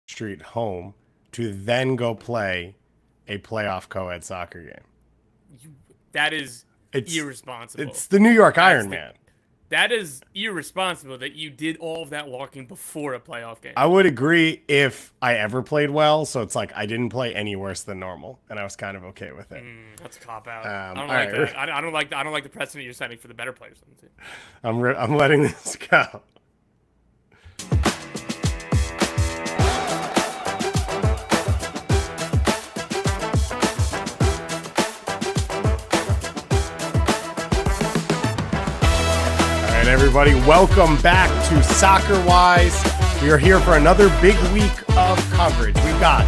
Street home to then go play a playoff co-ed soccer game. That is It's irresponsible. it's the New York That's Iron the Man. that is irresponsible that you did all of that walking before a playoff game. I would agree if I ever played well. So it's like I didn't play any worse than normal, and I was kind of okay with it. That's a cop out. I don't all like right. that. I don't like the precedent you're setting for the better players on the team. I'm letting this go. All right, everybody, welcome back to Soccer Wise. We are here for another big week of coverage. We've got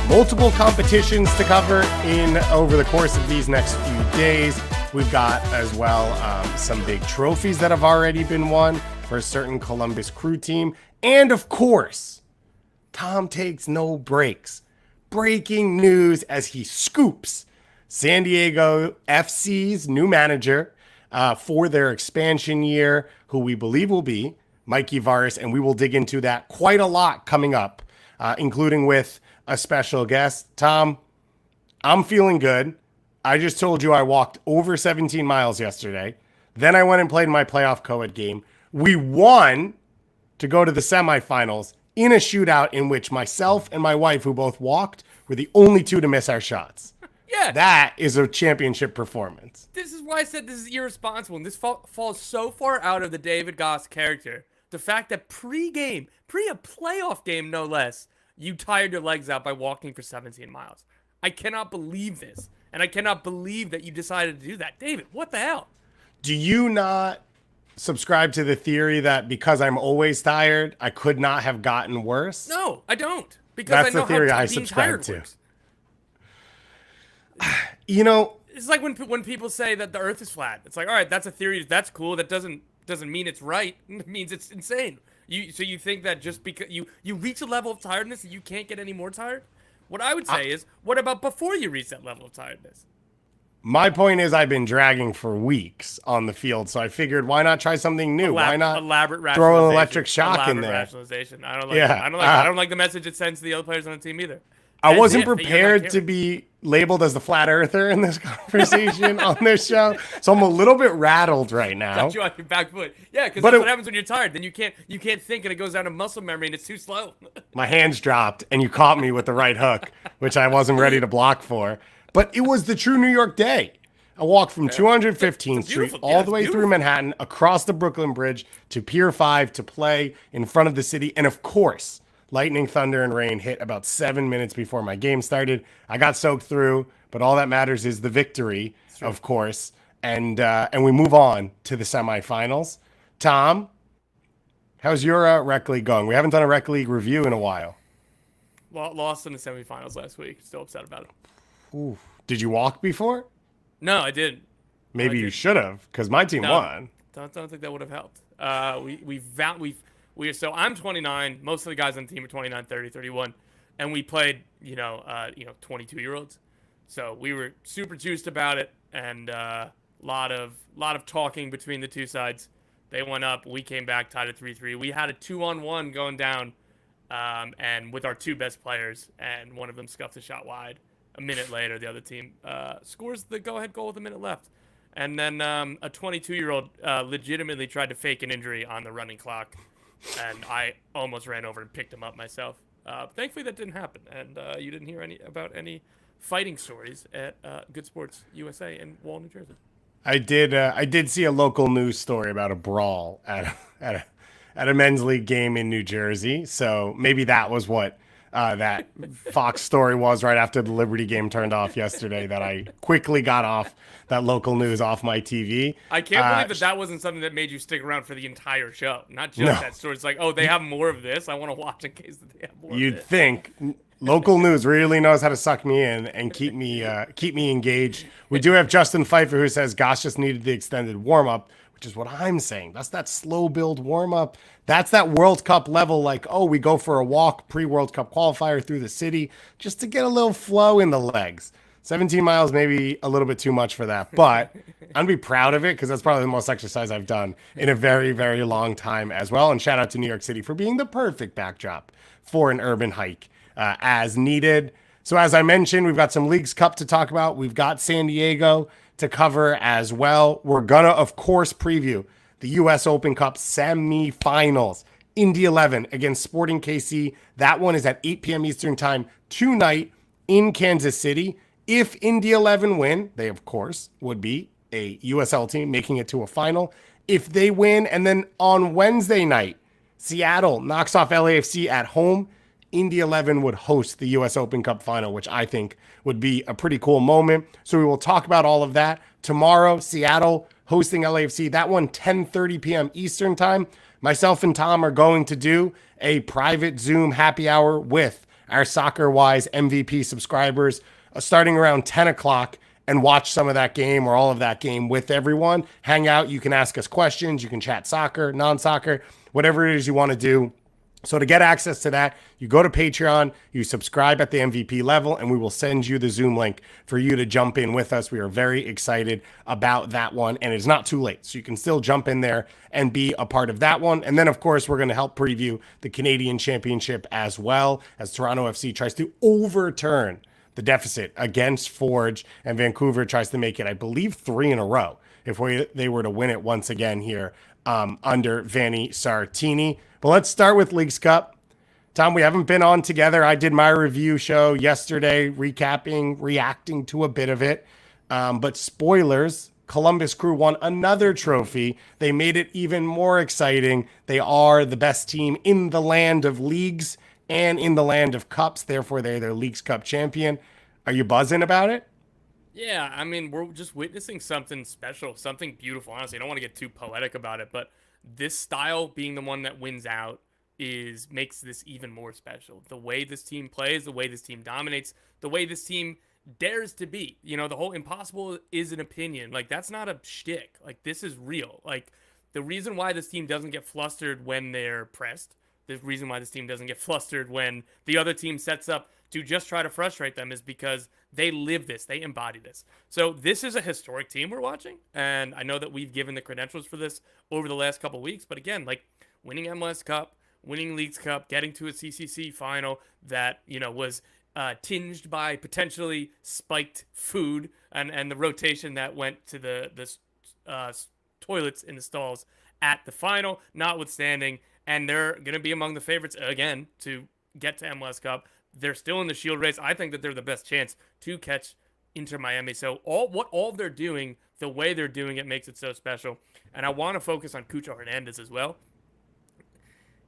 multiple competitions to cover in over the course of these next few days. We've got as well some big trophies that have already been won for a certain Columbus Crew team. And of course, Tom takes no breaks. Breaking news as he scoops San Diego FC's new manager for their expansion year, who we believe will be Mikey Varis, and we will dig into that quite a lot coming up, including with a special guest. Tom, I'm feeling good. I just told you I walked over 17 miles yesterday. Then I went and played my playoff co-ed game. We won to go to the semifinals in a shootout in which myself and my wife, who both walked, were the only two to miss our shots. Yeah, That is a championship performance. this is why I said this is irresponsible, and this falls so far out of the David Goss character. The fact that pre a playoff game no less, you tired your legs out by walking for 17 miles. I cannot believe this, and I cannot believe that you decided to do that. David, what the hell? Do you not subscribe to the theory that because I'm always tired, I could not have gotten worse? No, I don't. Because That's I know the theory how I being subscribe tired to. works. You know, It's like when people say that the Earth is flat. It's like, all right, that's a theory. That's cool. That doesn't mean it's right. It means it's insane. So you think that just because you reach a level of tiredness that you can't get any more tired? What I would say is, what about before you reach that level of tiredness? my point is I've been dragging for weeks on the field, so I figured why not try something new? Why not elaborate throw an rationalization? electric shock in Elaborate there? rationalization. I don't like. Yeah, It. I don't like the message it sends to the other players on the team either. I As wasn't if that you're not prepared to caring. be labeled as the flat earther in this conversation on this show, so I'm a little bit rattled right now. Got you on your back foot. Yeah, because But that's it- what happens when you're tired. Then you can't think, and it goes down to muscle memory, and it's too slow. My hands dropped, and you caught me with the right hook, which I wasn't ready to block for. But it was the true New York day. I walked from 215th It's Street beautiful. all Yeah, the way it's through beautiful. Manhattan, across the Brooklyn Bridge to Pier 5 to play in front of the city. And of course, lightning, thunder, and rain hit about 7 minutes before my game started. I got soaked through, but all that matters is the victory, of course. And we move on to the semifinals. Tom, how's your rec league going? We haven't done a rec league review in a while. Lost in the semifinals last week. Still upset about it. Ooh. Did you walk before? No, I didn't. Maybe you didn't. should have, because my team No. won. Don't think that would have helped. So I'm 29. Most of the guys on the team are 29, 30, 31, and we played 22-year-olds. So we were super juiced about it, and lot of talking between the two sides. They went up. We came back, tied at 3-3. We had a 2-on-1 going down, and with our two best players, and one of them scuffed a shot wide. A minute later, the other team scores the go-ahead goal with a minute left. And then a 22-year-old legitimately tried to fake an injury on the running clock, and I almost ran over and picked him up myself. Thankfully, that didn't happen, and you didn't hear about any fighting stories at Good Sports USA in Wall, New Jersey. I did see a local news story about a brawl at a men's league game in New Jersey. So maybe that was what that Fox story was right after the Liberty game turned off yesterday. That I quickly got off that local news off my TV. I can't believe that wasn't something that made you stick around for the entire show. Not just that story. It's like, oh, they have more of this. I want to watch in case that they have more. You'd of this. think local news really knows how to suck me in and keep me engaged. We do have Justin Pfeiffer who says Goss just needed the extended warm up, which is what I'm saying. That's that slow build warm up. That's that World Cup level. Like, oh, we go for a walk pre-World Cup qualifier through the city just to get a little flow in the legs. 17 miles, maybe a little bit too much for that, but I'm gonna be proud of it because that's probably the most exercise I've done in a very, very long time as well. And shout out to New York City for being the perfect backdrop for an urban hike as needed. So as I mentioned, we've got some Leagues Cup to talk about. We've got San Diego to cover as well. We're gonna, of course, preview the U.S. Open Cup semifinals. Indy 11 against Sporting KC. That one is at 8 p.m. Eastern time tonight in Kansas City. If Indy 11 win, they, of course, would be a USL team making it to a final. If they win, and then on Wednesday night, Seattle knocks off LAFC at home, Indy 11 would host the US Open Cup final, which I think would be a pretty cool moment. So we will talk about all of that tomorrow. Seattle hosting LAFC, that one 10:30 p.m. Eastern time. Myself and Tom are going to do a private Zoom happy hour with our Soccer Wise MVP subscribers starting around 10 o'clock and watch some of that game or all of that game with everyone. Hang out. You can ask us questions. You can chat soccer, non-soccer, whatever it is you want to do. So to get access to that, you go to Patreon, you subscribe at the MVP level, and we will send you the Zoom link for you to jump in with us. We are very excited about that one, and it's not too late. So you can still jump in there and be a part of that one. And then, of course, we're going to help preview the Canadian Championship as well, as Toronto FC tries to overturn the deficit against Forge, and Vancouver tries to make it, I believe, 3 in a row if they were to win it once again here under Vanni Sartini. But let's start with Leagues Cup. Tom, we haven't been on together. I did my review show yesterday, reacting to a bit of it. But spoilers, Columbus Crew won another trophy. They made it even more exciting. They are the best team in the land of leagues and in the land of cups. Therefore, they're their Leagues Cup champion. Are you buzzing about it? Yeah, I mean, we're just witnessing something special, something beautiful. Honestly, I don't want to get too poetic about it, but this style being the one that wins out makes this even more special. The way this team plays, the way this team dominates, the way this team dares to be. You know, the whole impossible is an opinion. Like, that's not a shtick. Like, this is real. Like, the reason why this team doesn't get flustered when they're pressed, the reason why this team doesn't get flustered when the other team sets up to just try to frustrate them is because they live this, they embody this. So this is a historic team we're watching, and I know that we've given the credentials for this over the last couple of weeks, but again, like winning MLS Cup, winning Leagues Cup, getting to a CCC final that, you know, was tinged by potentially spiked food and the rotation that went to the toilets in the stalls at the final, notwithstanding, and they're going to be among the favorites again to get to MLS Cup. They're still in the Shield race. I think that they're the best chance to catch Inter Miami. So all they're doing, the way they're doing it, makes it so special. And I want to focus on Cucho Hernandez as well.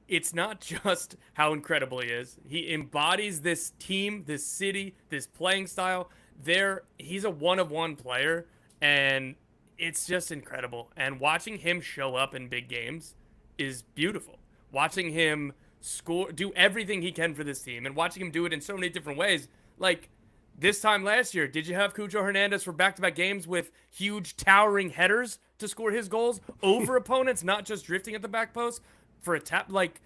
It's not just how incredible he is. He embodies this team, this city, this playing style. He's a one-of-one player, and it's just incredible. And watching him show up in big games is beautiful. Watching him score, do everything he can for this team, and watching him do it in so many different ways. Like this time last year, did you have Cucho Hernandez for back-to-back games with huge towering headers to score his goals over opponents, not just drifting at the back post for a tap? Like,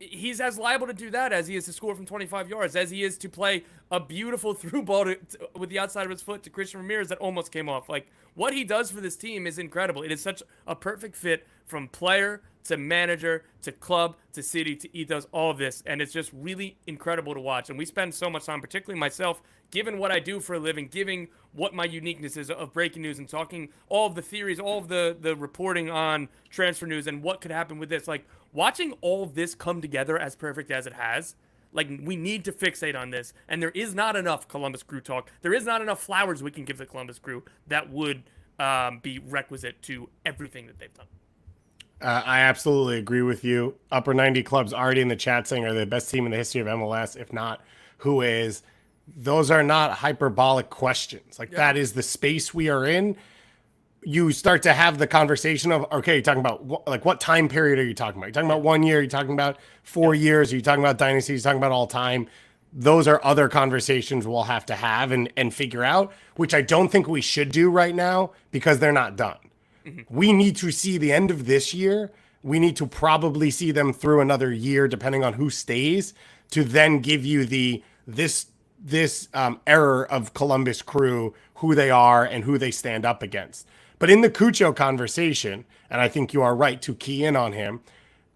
he's as liable to do that as he is to score from 25 yards, as he is to play a beautiful through ball with the outside of his foot to Christian Ramirez that almost came off. Like, what he does for this team is incredible. It is such a perfect fit from player to manager to club to city to ethos, all of this. And it's just really incredible to watch. And we spend so much time, particularly myself, given what I do for a living, giving what my uniqueness is of breaking news and talking all of the theories, all of the reporting on transfer news and what could happen with this. Like, watching all of this come together as perfect as it has, like, we need to fixate on this. And there is not enough Columbus Crew talk. There is not enough flowers we can give the Columbus Crew that would be requisite to everything that they've done. I absolutely agree with you. Upper 90 Clubs already in the chat saying are the best team in the history of MLS. If not, who is? Those are not hyperbolic questions. Like, that is the space we are in. You start to have the conversation of, okay, you're talking about what time period are you talking about? You're talking about 1 year, you're talking about 4 years, are you talking about dynasty, you're talking about all time. Those are other conversations we'll have to have and figure out, which I don't think we should do right now because they're not done. Mm-hmm. We need to see the end of this year. We need to probably see them through another year, depending on who stays, to then give you this this error of Columbus Crew, who they are and who they stand up against. But in the Cucho conversation, and I think you are right to key in on him,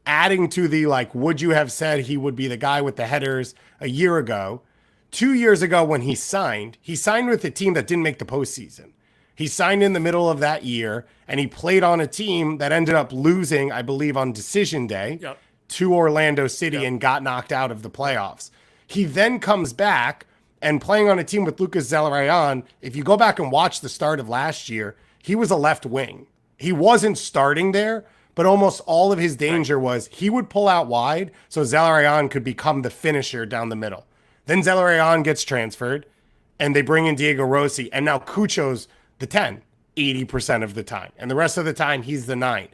adding to the like, would you have said he would be the guy with the headers a year ago? 2 years ago when he signed with a team that didn't make the postseason. He signed in the middle of that year, and he played on a team that ended up losing, I believe, on decision day to Orlando City and got knocked out of the playoffs. He then comes back and playing on a team with Lucas Zelarayan. If you go back and watch the start of last year, he was a left wing. He wasn't starting there, but almost all of his danger was he would pull out wide so Zelarayan could become the finisher down the middle. Then Zelarayan gets transferred, and they bring in Diego Rossi, and now Cucho's the 10, 80% of the time. And the rest of the time, he's the 9.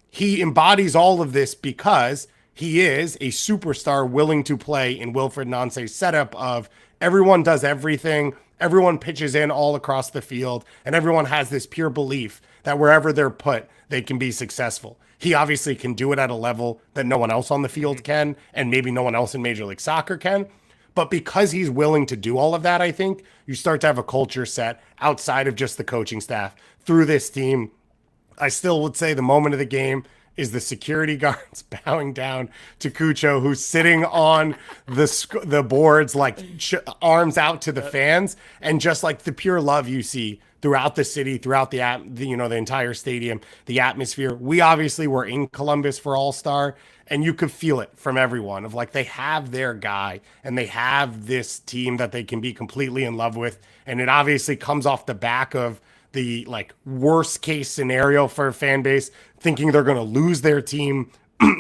He embodies all of this because he is a superstar willing to play in Wilfried Nance's setup of everyone does everything, everyone pitches in all across the field, and everyone has this pure belief that wherever they're put, they can be successful. He obviously can do it at a level that no one else on the field can, and maybe no one else in Major League Soccer can. But because he's willing to do all of that, I think you start to have a culture set outside of just the coaching staff through this team. I still would say the moment of the game is the security guards bowing down to Cucho, who's sitting on the boards, like arms out to the fans, and just like the pure love you see throughout the city, throughout the entire stadium, the atmosphere. We obviously were in Columbus for All-Star, and you could feel it from everyone of like they have their guy and they have this team that they can be completely in love with. And it obviously comes off the back of the like worst case scenario for a fan base, thinking they're going to lose their team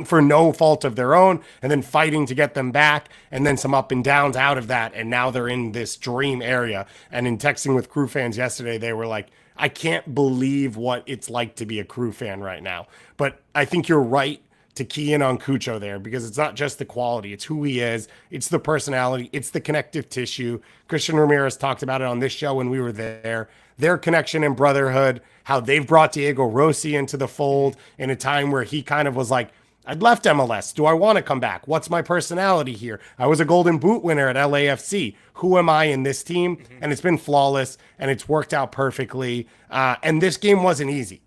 for no fault of their own, and then fighting to get them back, and then some up and downs out of that. And now they're in this dream area. And in texting with Crew fans yesterday, they were like, I can't believe what it's like to be a Crew fan right now. But I think you're right to key in on Cucho there, because it's not just the quality, it's who he is, it's the personality, it's the connective tissue. Christian Ramirez talked about it on this show when we were there. Their connection and brotherhood, how they've brought Diego Rossi into the fold in a time where he kind of was like, I'd left MLS. Do I want to come back? What's my personality here? I was a Golden Boot winner at LAFC. Who am I in this team? And it's been flawless, and it's worked out perfectly. And this game wasn't easy.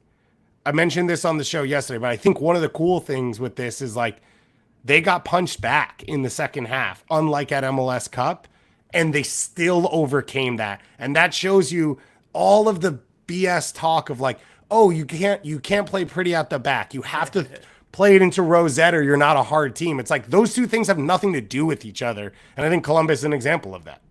I mentioned this on the show yesterday, but I think one of the cool things with this is like they got punched back in the second half, unlike at MLS Cup, and they still overcame that. And that shows you all of the BS talk of like, oh, you can't play pretty at the back. You have to play it into Rosette or you're not a hard team. It's like those two things have nothing to do with each other. And I think Columbus is an example of that.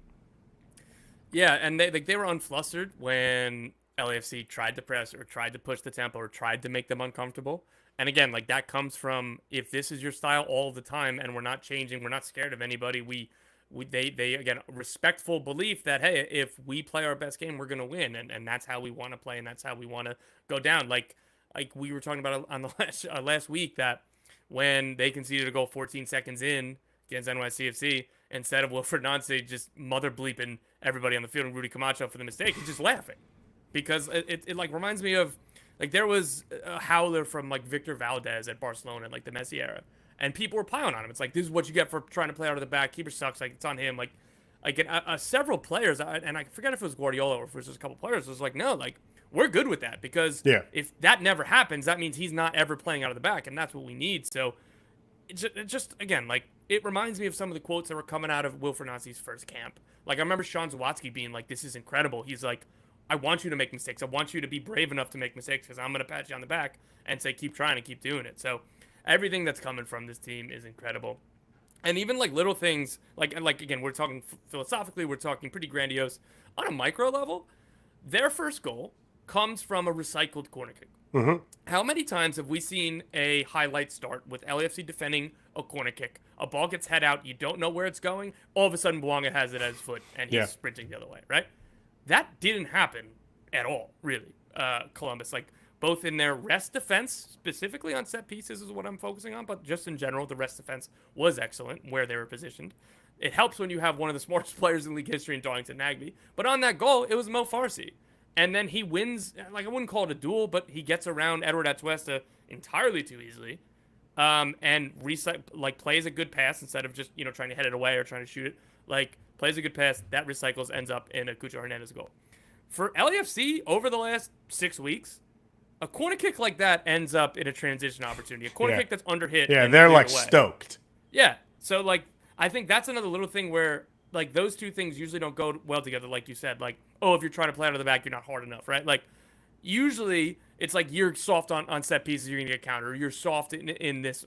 Yeah, and they were unflustered when LAFC tried to press or tried to push the tempo or tried to make them uncomfortable. And again, like that comes from if this is your style all the time and we're not changing, we're not scared of anybody. They again, respectful belief that, hey, if we play our best game, we're going to win. And that's how we want to play. And that's how we want to go down. Like we were talking about on the last week that when they conceded a goal 14 seconds in against NYCFC, instead of Wilfried Nance just mother bleeping everybody on the field and Rudy Camacho for the mistake, he's just laughing. Because it like reminds me of like there was a howler from like Victor Valdez at Barcelona in like the Messi era, and people were piling on him. It's like, this is what you get for trying to play out of the back. Keeper sucks. Like it's on him. Like several players, and I forget if it was Guardiola or if it was just a couple players. Was like, no, like we're good with that because if that never happens, that means he's not ever playing out of the back, and that's what we need. So it just again like it reminds me of some of the quotes that were coming out of Wilfried Nance's first camp. Like I remember Sean Zawatsky being like, "This is incredible." He's like, I want you to make mistakes. I want you to be brave enough to make mistakes because I'm going to pat you on the back and say, keep trying and keep doing it. So everything that's coming from this team is incredible. And even like little things, like again, we're talking philosophically, we're talking pretty grandiose. On a micro level, their first goal comes from a recycled corner kick. Mm-hmm. How many times have we seen a highlight start with LAFC defending a corner kick? A ball gets head out, you don't know where it's going. All of a sudden, Bouanga has it at his foot and he's sprinting the other way, right? That didn't happen at all, really. Columbus, like both in their rest defense, specifically on set pieces is what I'm focusing on, but just in general, the rest defense was excellent where they were positioned. It helps when you have one of the smartest players in league history in Darlington Nagbe. But on that goal, it was Mo Farsi. And then he wins, like I wouldn't call it a duel, but he gets around Edward Atuesta entirely too easily. and plays a good pass instead of just trying to head it away or trying to shoot it. Like plays a good pass that recycles, ends up in a Cucho Hernandez goal. For LAFC over the last 6 weeks, a corner kick like that ends up in a transition opportunity. A corner kick that's under hit. Yeah, they're like stoked. Yeah, so like I think that's another little thing where like those two things usually don't go well together. Like you said, like if you're trying to play out of the back, you're not hard enough, right? Like usually it's like you're soft on set pieces, you're gonna get countered, or you're soft in this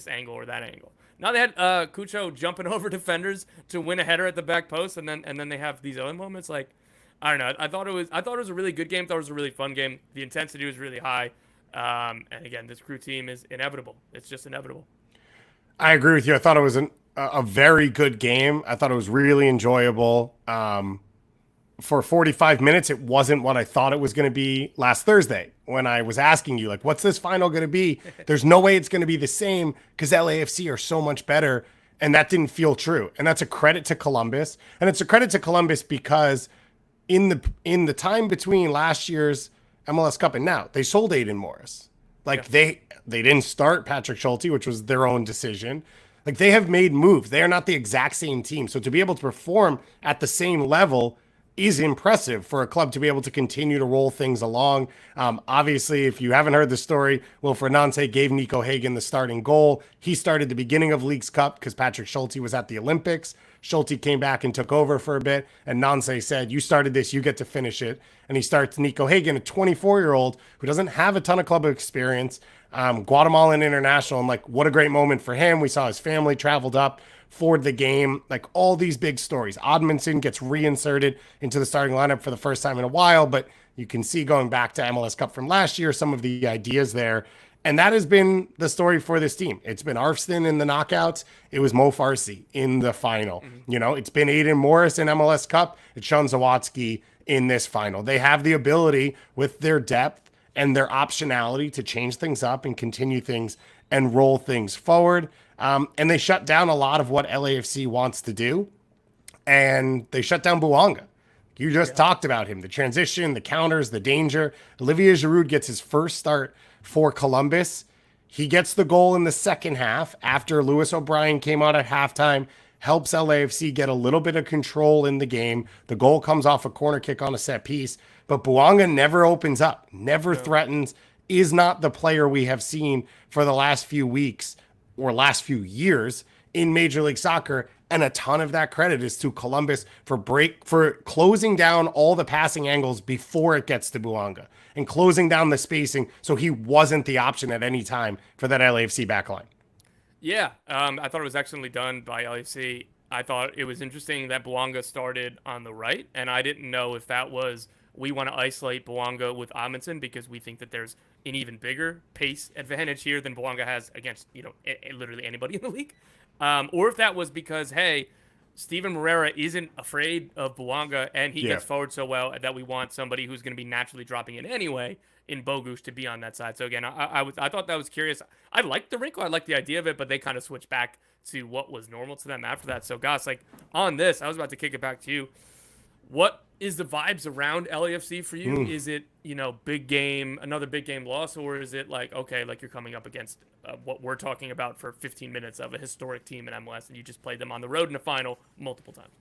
angle or that angle. Now they had Cucho jumping over defenders to win a header at the back post, and then they have these other moments. Like I don't know. I thought it was a really good game. I thought it was a really fun game. The intensity was really high, and again, this crew team is inevitable. It's just inevitable. I agree with you. I thought it was a very good game. I thought it was really enjoyable. For 45 minutes, it wasn't what I thought it was going to be last Thursday when I was asking you, like, what's this final going to be? There's no way it's going to be the same because LAFC are so much better. And that didn't feel true. And that's a credit to Columbus. And it's a credit to Columbus because in the time between last year's MLS Cup and now, they sold Aiden Morris. Like they didn't start Patrick Schulte, which was their own decision. Like they have made moves. They are not the exact same team. So to be able to perform at the same level is impressive for a club to be able to continue to roll things along. Obviously, if you haven't heard the story, Wilfred Nancy gave Nico Hagen the starting goal. He started the beginning of Leagues Cup because Patrick Schulte was at the Olympics. Schulte came back and took over for a bit, and Nancy said, you started this, you get to finish it. And he starts Nico Hagen, a 24-year-old who doesn't have a ton of club experience, Guatemalan international, and like, what a great moment for him. We saw his family traveled up for the game, like all these big stories. Oddmanson gets reinserted into the starting lineup for the first time in a while, but you can see going back to MLS Cup from last year, some of the ideas there. And that has been the story for this team. It's been Arfston in the knockouts. It was Mo Farsi in the final. It's been Aiden Morris in MLS Cup. It's Sean Zawadzki in this final. They have the ability with their depth and their optionality to change things up and continue things and roll things forward. And they shut down a lot of what LAFC wants to do. And they shut down Bouanga. You just talked about him, the transition, the counters, the danger. Olivier Giroud gets his first start for Columbus. He gets the goal in the second half after Lewis O'Brien came out at halftime, helps LAFC get a little bit of control in the game. The goal comes off a corner kick on a set piece, but Bouanga never opens up, never threatens, is not the player we have seen for the last few weeks or last few years in Major League Soccer. And a ton of that credit is to Columbus for closing down all the passing angles before it gets to Bouanga and closing down the spacing so he wasn't the option at any time for that LAFC backline. Yeah, I thought it was excellently done by LAFC. I thought it was interesting that Bouanga started on the right, and I didn't know if that was we want to isolate Bouanga with Amundsen because we think that there's an even bigger pace advantage here than Bouanga has against literally anybody in the league. Or if that was because, hey, Steven Moreira isn't afraid of Bouanga and he gets forward so well that we want somebody who's going to be naturally dropping in anyway in Bogusz to be on that side. So again, I thought that was curious. I liked the wrinkle. I liked the idea of it, but they kind of switched back to what was normal to them after that. So Goss, like on this, I was about to kick it back to you. What is the vibes around LAFC for you? Is it, big game, another big game loss, or is it like, okay, like you're coming up against what we're talking about for 15 minutes of a historic team in MLS and you just played them on the road in a final multiple times?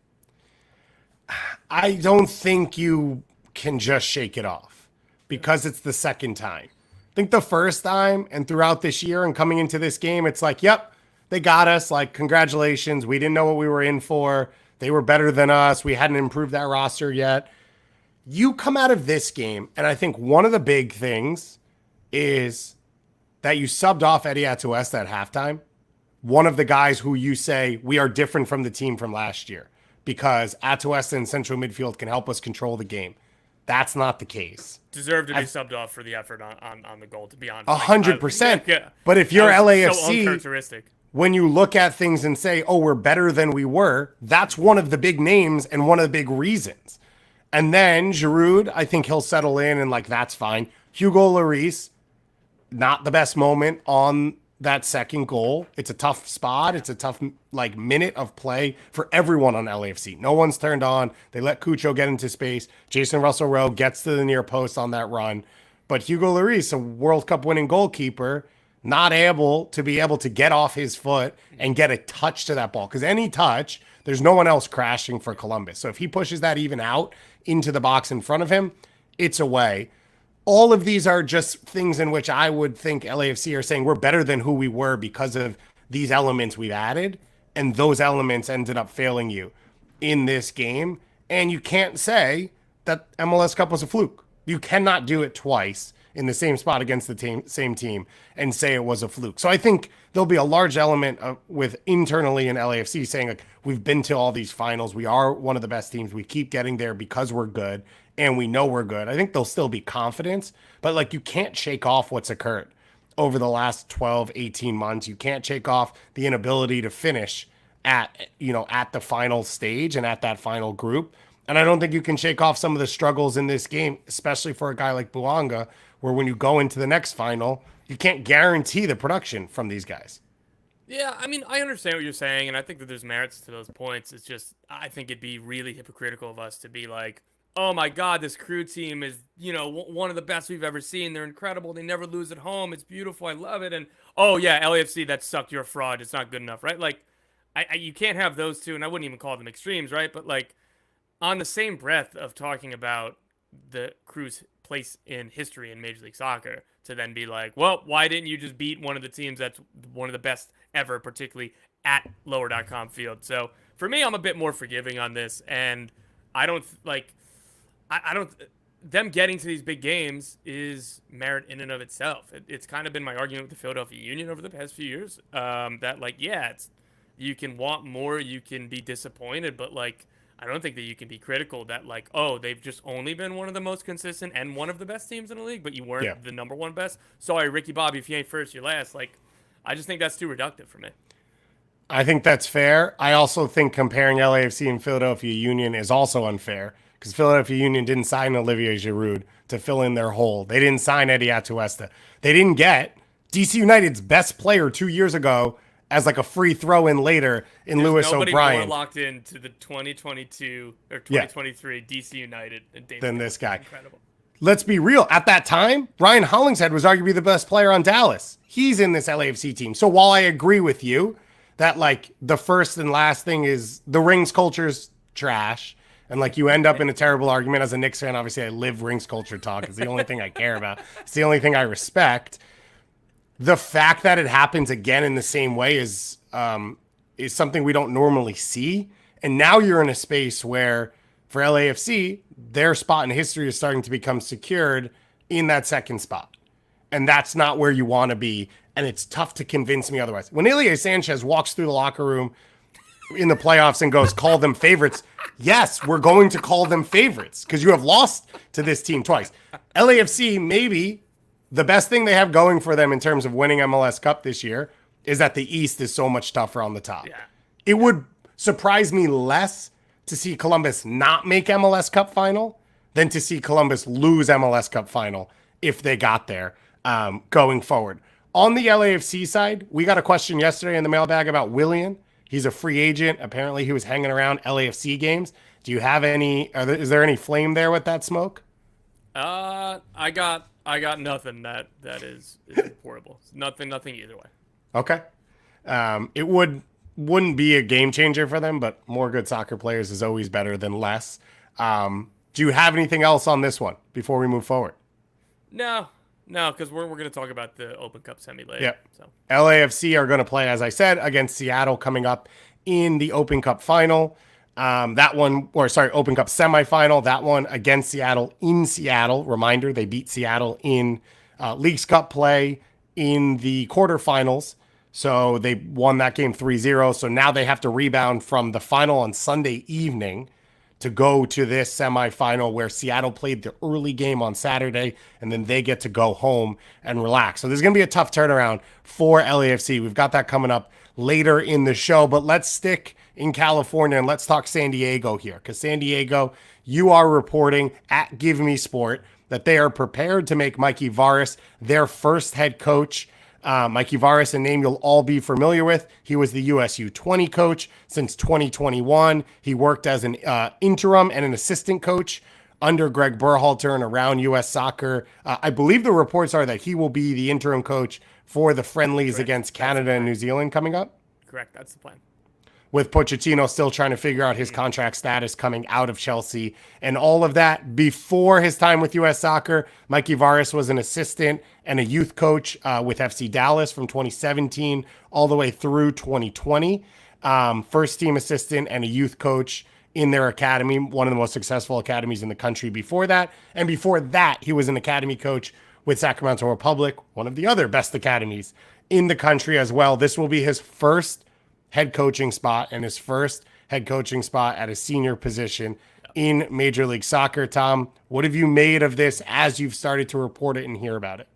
I don't think you can just shake it off because it's the second time. I think the first time and throughout this year and coming into this game, it's like, yep, they got us. Like, congratulations. We didn't know what we were in for. They were better than us. We hadn't improved that roster yet. You come out of this game, and I think one of the big things is that you subbed off Eddie Atuesta at halftime. One of the guys who you say, we are different from the team from last year because Atuesta in central midfield can help us control the game. That's not the case. Deserved to be subbed off for the effort on the goal, to be honest. 100%. Yeah. But if you're LAFC, so uncharacteristic. When you look at things and say, oh, we're better than we were, that's one of the big names and one of the big reasons. And then Giroud, I think he'll settle in and that's fine. Hugo Lloris, not the best moment on that second goal. It's a tough spot. It's a tough minute of play for everyone on LAFC. No one's turned on. They let Cucho get into space. Jason Russell-Rowe gets to the near post on that run. But Hugo Lloris, a World Cup winning goalkeeper, not able to get off his foot and get a touch to that ball. Because any touch, there's no one else crashing for Columbus. So if he pushes that even out into the box in front of him, it's away. All of these are just things in which I would think LAFC are saying we're better than who we were because of these elements we've added. And those elements ended up failing you in this game. And you can't say that MLS Cup was a fluke. You cannot do it twice in the same spot against the same team and say it was a fluke. So I think there'll be a large element with internally in LAFC saying, like, we've been to all these finals. We are one of the best teams. We keep getting there because we're good and we know we're good. I think there'll still be confidence, but like, you can't shake off what's occurred over the last 12, 18 months. You can't shake off the inability to finish at the final stage and at that final group. And I don't think you can shake off some of the struggles in this game, especially for a guy like Bouanga, where when you go into the next final, you can't guarantee the production from these guys. Yeah, I mean, I understand what you're saying, and I think that there's merits to those points. It's just, I think it'd be really hypocritical of us to be like, oh my God, this crew team is, one of the best we've ever seen. They're incredible. They never lose at home. It's beautiful. I love it. And, oh yeah, LAFC, that sucked. You're a fraud. It's not good enough, right? Like, you can't have those two, and I wouldn't even call them extremes, right? But like, on the same breath of talking about the crew's place in history in Major League Soccer, to then be like, well, why didn't you just beat one of the teams that's one of the best ever, particularly at lower.com field? So for me, I'm a bit more forgiving on this, and I don't them getting to these big games is merit in and of itself. It's kind of been my argument with the Philadelphia Union over the past few years, that like, yeah, you can want more, you can be disappointed, but like, I don't think that you can be critical that like, oh, they've just only been one of the most consistent and one of the best teams in the league, but you weren't the number one best. Sorry, Ricky Bobby, if you ain't first, you're last. Like, I just think that's too reductive for me. I think that's fair. I also think comparing LAFC and Philadelphia Union is also unfair because Philadelphia Union didn't sign Olivier Giroud to fill in their hole. They didn't sign Eddie Atuesta. They didn't get DC United's best player 2 years ago as like a free throw in later in Lewis O'Brien. Nobody more locked into the 2022 or 2023 DC United than this guy. Incredible. Let's be real. At that time, Ryan Hollingshead was arguably the best player on Dallas. He's in this LAFC team. So while I agree with you that like the first and last thing is the rings culture's trash, and like you end up in a terrible argument as a Knicks fan. Obviously, I live rings culture talk. It's the only thing I care about. It's the only thing I respect. The fact that it happens again in the same way is something we don't normally see. And now you're in a space where for LAFC, their spot in history is starting to become secured in that second spot. And that's not where you want to be. And it's tough to convince me otherwise. When Ilie Sanchez walks through the locker room in the playoffs and goes, call them favorites. Yes, we're going to call them favorites because you have lost to this team twice. LAFC, maybe the best thing they have going for them in terms of winning MLS Cup this year is that the East is so much tougher on the top. Yeah. It would surprise me less to see Columbus not make MLS Cup final than to see Columbus lose MLS Cup final if they got there going forward. On the LAFC side, we got a question yesterday in the mailbag about Willian. He's a free agent. Apparently he was hanging around LAFC games. Do you have any, is there any flame there with that smoke? I got nothing that is horrible. Nothing either way. Okay. It wouldn't be a game changer for them, but more good soccer players is always better than less. Do you have anything else on this one before we move forward? No, because we're going to talk about the Open Cup semi later. Yep. So LAFC are going to play, as I said, against Seattle coming up in the Open Cup final. Open Cup semifinal. That one against Seattle in Seattle. Reminder, they beat Seattle in Leagues Cup play in the quarterfinals. So they won that game 3-0. So now they have to rebound from the final on Sunday evening to go to this semifinal where Seattle played the early game on Saturday, and then they get to go home and relax. So there's going to be a tough turnaround for LAFC. We've got that coming up later in the show, but let's stick in California and let's talk San Diego here, because San Diego, you are reporting at Give Me Sport that they are prepared to make Mikey Varas their first head coach. Mikey Varas, a name you'll all be familiar with. He was the USU 20 coach since 2021. He worked as an interim and an assistant coach under Greg Berhalter and around U.S. Soccer. I believe the reports are that he will be the interim coach for the friendlies Correct. against Canada and New Zealand coming up? Correct. That's the plan. With Pochettino still trying to figure out his contract status coming out of Chelsea and all of that. Before his time with U.S. Soccer, Mikey Varas was an assistant and a youth coach with FC Dallas from 2017 all the way through 2020. First team assistant and a youth coach in their academy, one of the most successful academies in the country before that. And before that, he was an academy coach with Sacramento Republic, one of the other best academies in the country as well. This will be his first head coaching spot and his first head coaching spot at a senior position in Major League Soccer. Tom, what have you made of this as you've started to report it and hear about it?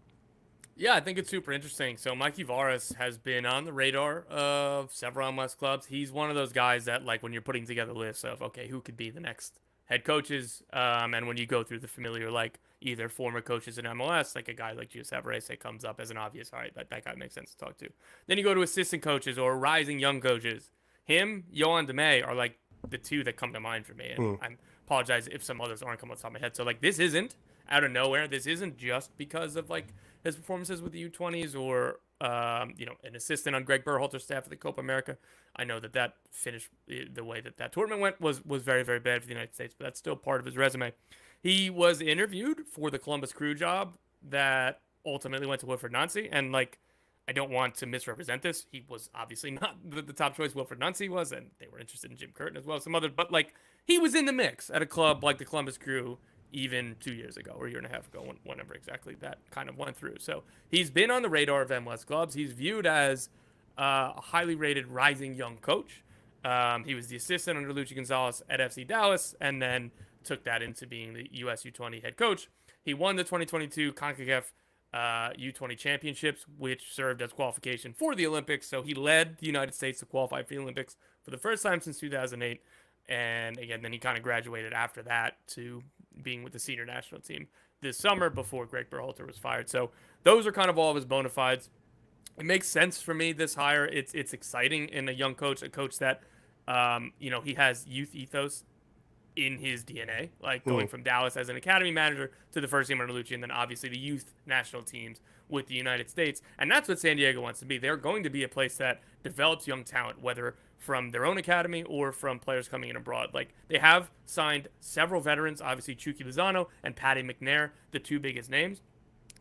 Yeah, I think it's super interesting. So Mikey Varas has been on the radar of several MLS clubs. He's one of those guys that, like, when you're putting together lists of, okay, who could be the next head coaches, and when you go through the familiar, like, either former coaches in MLS, like a guy like Gio Savarese comes up as an obvious, all right, that guy makes sense to talk to. Then you go to assistant coaches or rising young coaches. Him, Yohan Demay are, like, the two that come to mind for me. And I apologize if some others aren't coming off the top of my head. So, like, this isn't out of nowhere. This isn't just because of, like, his performances with the U20s or, an assistant on Greg Berhalter's staff at the Copa America. I know that finished the way that tournament went was very, very bad for the United States, but that's still part of his resume. He was interviewed for the Columbus Crew job that ultimately went to Wilfred Nancy, and, like, I don't want to misrepresent this. He was obviously not the top choice Wilfred Nancy was, and they were interested in Jim Curtin as well as some others, but, like, he was in the mix at a club like the Columbus Crew even 2 years ago or a year and a half ago, whenever exactly that kind of went through. So he's been on the radar of MLS clubs. He's viewed as a highly rated rising young coach. He was the assistant under Luchi Gonzalez at FC Dallas and then took that into being the US U20 head coach. He won the 2022 CONCACAF U20 championships, which served as qualification for the Olympics. So he led the United States to qualify for the Olympics for the first time since 2008. And again, then he kind of graduated after that to being with the senior national team this summer before Greg Berhalter was fired. So those are kind of all of his bona fides. It makes sense for me, this hire. It's exciting in a young coach, a coach that, he has youth ethos in his DNA, like going from Dallas as an academy manager to the first team under Lucci, and then obviously the youth national teams with the United States. And that's what San Diego wants to be. They're going to be a place that develops young talent, whether from their own academy or from players coming in abroad. Like, they have signed several veterans, obviously Chucky Lozano and Patty McNair, the two biggest names.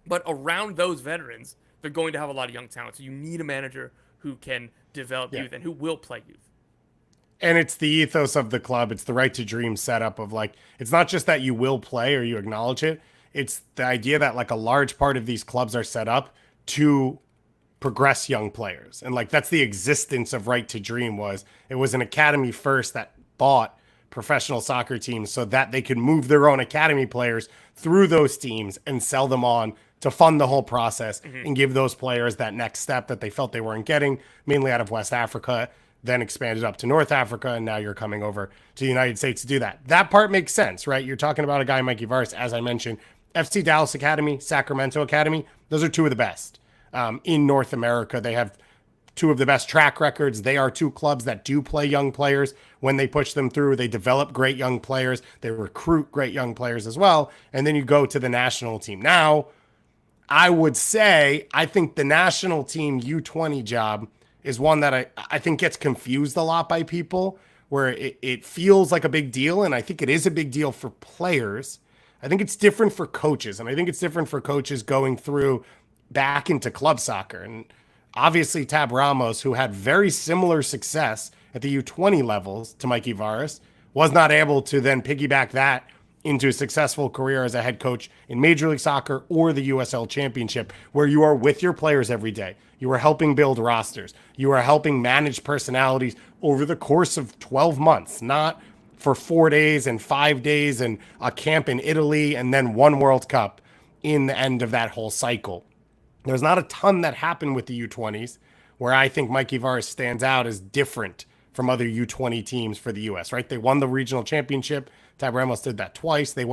But around those veterans, they're going to have a lot of young talent. So you need a manager who can develop youth and who will play youth. And it's the ethos of the club. It's the right to dream setup of, like, it's not just that you will play or you acknowledge it. It's the idea that, like, a large part of these clubs are set up to progress young players. And, like, that's the existence of Right to Dream. It was an academy first that bought professional soccer teams so that they could move their own academy players through those teams and sell them on to fund the whole process and give those players that next step that they felt they weren't getting, mainly out of West Africa, then expanded up to North Africa, and now you're coming over to the United States to do that. That part makes sense, right? You're talking about a guy, Mikey Varas, as I mentioned, FC Dallas Academy, Sacramento Academy. Those are two of the best in North America. They have two of the best track records. They are two clubs that do play young players when they push them through. They develop great young players. They recruit great young players as well. And then you go to the national team. Now, I would say, I think the national team U20 job is one that I think gets confused a lot by people, where it feels like a big deal, and I think it is a big deal for players. I think it's different for coaches, and I think it's different for coaches going through back into club soccer. And obviously Tab Ramos, who had very similar success at the U20 levels to Mikey Varas, was not able to then piggyback that into a successful career as a head coach in Major League Soccer or the USL Championship, where you are with your players every day. You are helping build rosters. You are helping manage personalities over the course of 12 months, not for 4 days and 5 days and a camp in Italy and then one World Cup in the end of that whole cycle. There's not a ton that happened with the U20s, where I think Mikey Varas stands out as different from other U20 teams for the U.S., right? They won the regional championship. Tab Ramos did that twice. They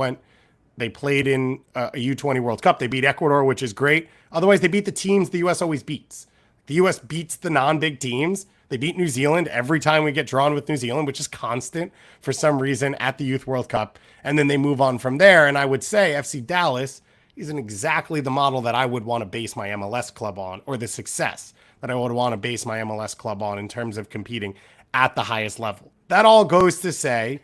played in a U20 World Cup. They beat Ecuador, which is great. Otherwise, they beat the teams the U.S. always beats. The U.S. beats the non-big teams. They beat New Zealand every time we get drawn with New Zealand, which is constant for some reason at the Youth World Cup. And then they move on from there. And I would say FC Dallas isn't exactly the model that I would want to base my MLS club on, or the success that I would want to base my MLS club on in terms of competing at the highest level. That all goes to say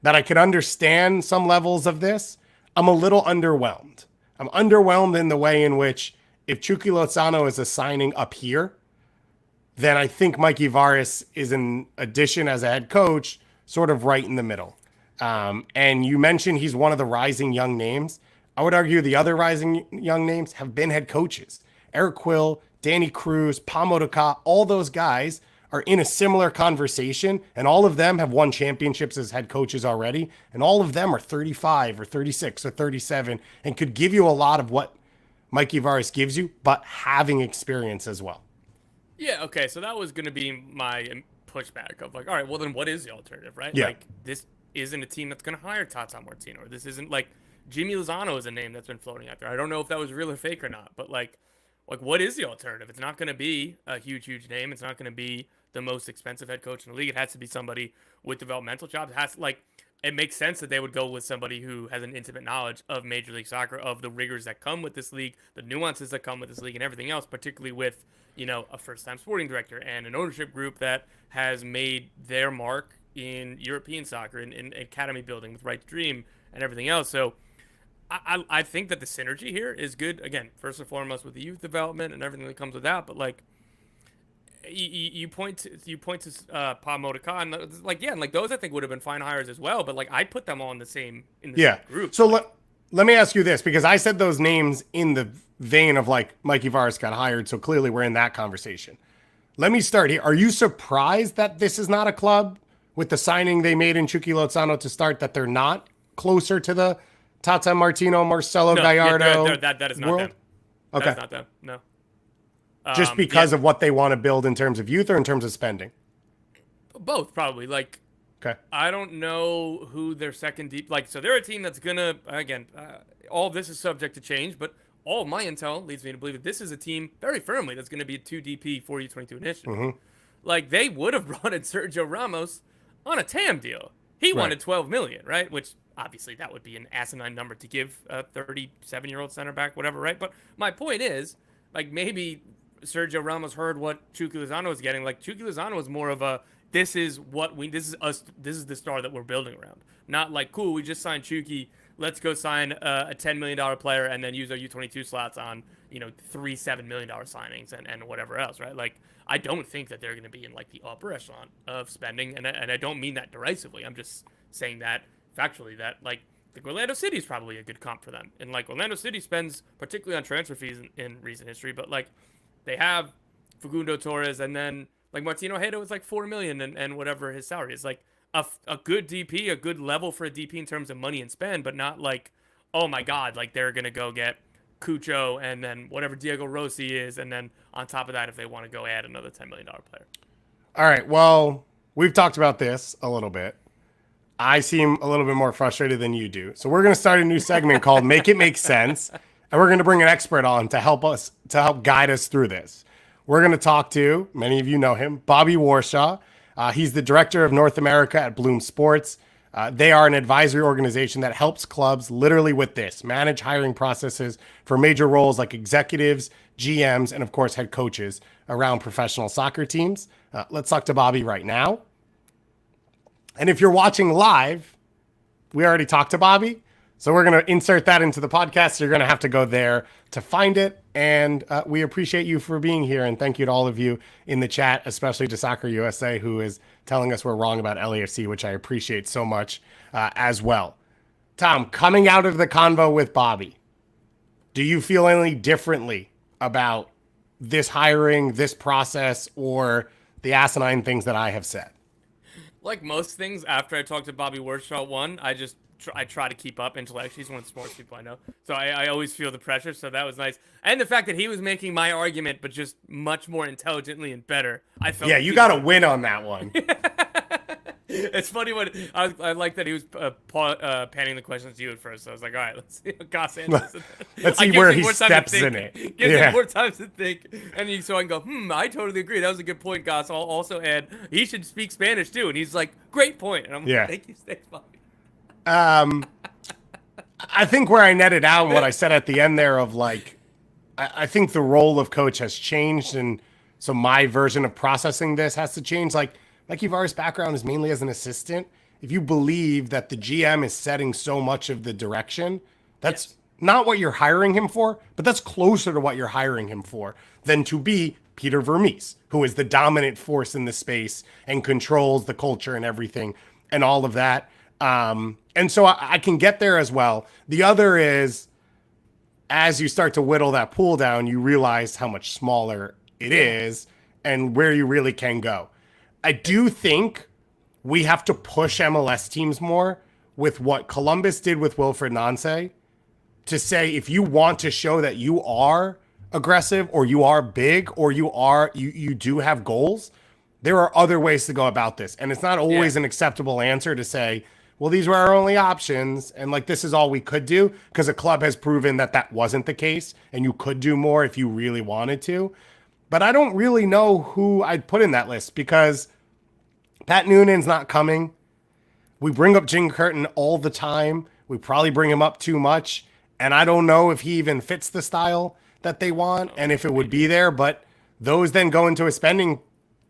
that I could understand some levels of this. I'm a little underwhelmed. I'm underwhelmed in the way in which if Chucky Lozano is a signing up here, then I think Mikey Varis is an addition as a head coach, sort of right in the middle. And you mentioned he's one of the rising young names. I would argue the other rising young names have been head coaches. Eric Quill, Danny Cruz, Pamodaka, all those guys are in a similar conversation, and all of them have won championships as head coaches already, and all of them are 35 or 36 or 37 and could give you a lot of what Mikey Varis gives you, but having experience as well. Yeah, okay, so that was going to be my pushback of like, all right, well then what is the alternative, right? Yeah. Like, this isn't a team that's going to hire Tata Martino, or this isn't like Jimmy Lozano is a name that's been floating out there. I don't know if that was real or fake or not, but like what is the alternative? It's not going to be a huge name. It's not going to be the most expensive head coach in the league. It has to be somebody with developmental jobs. It makes sense that they would go with somebody who has an intimate knowledge of Major League Soccer, of the rigors that come with this league, the nuances that come with this league, and everything else, particularly with, a first-time sporting director and an ownership group that has made their mark in European soccer, in academy building with Right to Dream and everything else. So I think that the synergy here is good. Again, first and foremost with the youth development and everything that comes with that. But like, you point to Pa Modaka, and those I think would have been fine hires as well. But like, I put them all in the same same group. So let me ask you this, because I said those names in the vein of like Mikey Varis got hired, so clearly we're in that conversation. Let me start here. Are you surprised that this is not a club with the signing they made in Chucky Lozano to start, that they're not closer to the Tata Martino, Marcelo Gallardo? That is not world? them. Okay. That is not them. No. Just because of what they want to build in terms of youth or in terms of spending? Both, probably. Like, okay. I don't know who their second deep, so they're a team that's gonna, again, all of this is subject to change, but all of my intel leads me to believe that this is a team very firmly that's going to be a 2DP for U22 initiative. Mm-hmm. Like, they would have brought in Sergio Ramos on a TAM deal. He wanted $12 million, right? Which obviously that would be an asinine number to give a 37-year-old center back, whatever, right? But my point is, like, maybe Sergio Ramos heard what Chucky Lozano was getting. Like, Chucky Lozano was more of a, this is the star that we're building around. Not like, cool, we just signed Chucky, let's go sign a $10 million player and then use our U22 slots on, 3 $7 million signings and whatever else, right? Like, I don't think that they're going to be in like the upper echelon of spending, and I don't mean that derisively. I'm just saying that factually, that like the Orlando City is probably a good comp for them, and like Orlando City spends particularly on transfer fees in recent history, but like they have Facundo Torres, and then like Martino Ojeda was like $4 million and whatever his salary is. Like a good DP, a good level for a DP in terms of money and spend, but not like, oh my God, like they're gonna go get Cucho and then whatever Diego Rossi is, and then on top of that, if they want to go add another $10 million player. All right, well, we've talked about this a little bit. I seem a little bit more frustrated than you do. So we're going to start a new segment called Make It Make Sense, and we're going to bring an expert on to help guide us through this. We're going to talk to, many of you know him, Bobby Warshaw. He's the director of North America at Bloom Sports. They are an advisory organization that helps clubs literally with this, manage hiring processes for major roles like executives, GMs, and of course, head coaches around professional soccer teams. Let's talk to Bobby right now. And if you're watching live, we already talked to Bobby. So we're going to insert that into the podcast. So you're going to have to go there to find it. And we appreciate you for being here. And thank you to all of you in the chat, especially to Soccer USA, who is telling us we're wrong about LAFC, which I appreciate so much as well. Tom, coming out of the convo with Bobby, do you feel any differently about this hiring, this process, or the asinine things that I have said? Like most things, after I talked to Bobby Warshaw, I try to keep up intellectually. He's one of the smartest people I know. So I always feel the pressure. So that was nice. And the fact that he was making my argument, but just much more intelligently and better. I felt you got to win on that one. It's funny when I like that he was panning the questions to you at first. So I was like, all right, let's see what Goss answers. Let's see where he steps in it. Gives him more time to think. And so I can go, I totally agree. That was a good point, Goss. I'll also add, he should speak Spanish too. And he's like, great point. And I'm like, thanks, Bobby. I think where I netted out what I said at the end there of like, I think the role of coach has changed. And so my version of processing this has to change. Like Ivar's background is mainly as an assistant. If you believe that the GM is setting so much of the direction, that's not what you're hiring him for, but that's closer to what you're hiring him for than to be Peter Vermees, who is the dominant force in the space and controls the culture and everything and all of that. And so I can get there as well. The other is, as you start to whittle that pool down, you realize how much smaller it is and where you really can go. I do think we have to push MLS teams more with what Columbus did with Wilfred Nancy to say, if you want to show that you are aggressive or you are big or you do have goals, there are other ways to go about this. And it's not always an acceptable answer to say, well, these were our only options and like this is all we could do, because a club has proven that that wasn't the case and you could do more if you really wanted to. But I don't really know who I'd put in that list, because Pat Noonan's not coming. We bring up Jim Curtin all the time. We probably bring him up too much. And I don't know if he even fits the style that they want and if it would be there. But those then go into a spending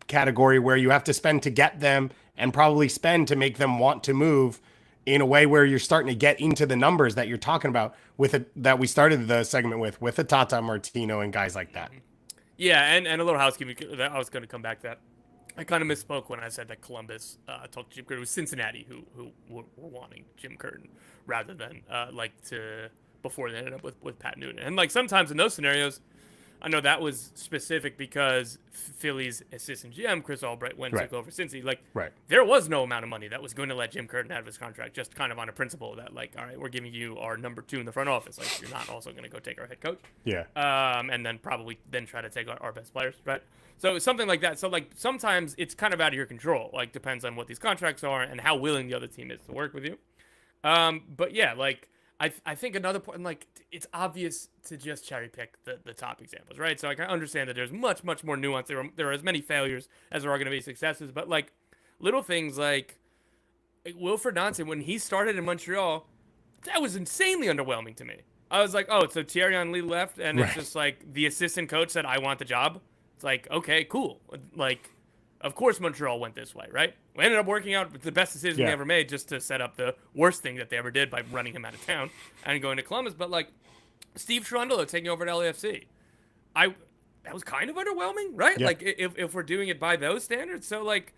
category where you have to spend to get them and probably spend to make them want to move in a way where you're starting to get into the numbers that you're talking about with it, that we started the segment with a Tata Martino and guys like that. Yeah, and a little housekeeping. I was going to come back to that. I kind of misspoke when I said that Columbus talked to Jim Curtin. It was Cincinnati who were wanting Jim Curtin rather than before they ended up with Pat Noonan. And like sometimes in those scenarios, I know that was specific because Philly's assistant GM, Chris Albright, went and took over Cincy. Like, there was no amount of money that was going to let Jim Curtin out of his contract, just kind of on a principle that, like, all right, we're giving you our number 2 in the front office. Like, you're not also going to go take our head coach. Yeah. And then probably try to take our best players, right? So something like that. So, like, sometimes it's kind of out of your control. Like, depends on what these contracts are and how willing the other team is to work with you. But, yeah, like, I think another point, like, it's obvious to just cherry pick the top examples, right? So I can understand that there's much, much more nuance. There are as many failures as there are going to be successes, but like little things like Wilfred Nancy, when he started in Montreal, that was insanely underwhelming to me. I was like, oh, so Thierry Henry left, and it's just like the assistant coach said, I want the job. It's like, okay, cool. Like, of course Montreal went this way, right? We ended up working out the best decision they ever made, just to set up the worst thing that they ever did by running him out of town and going to Columbus. But like Steve Cherundolo taking over at LAFC, that was kind of underwhelming, right? Yeah. Like if we're doing it by those standards. So like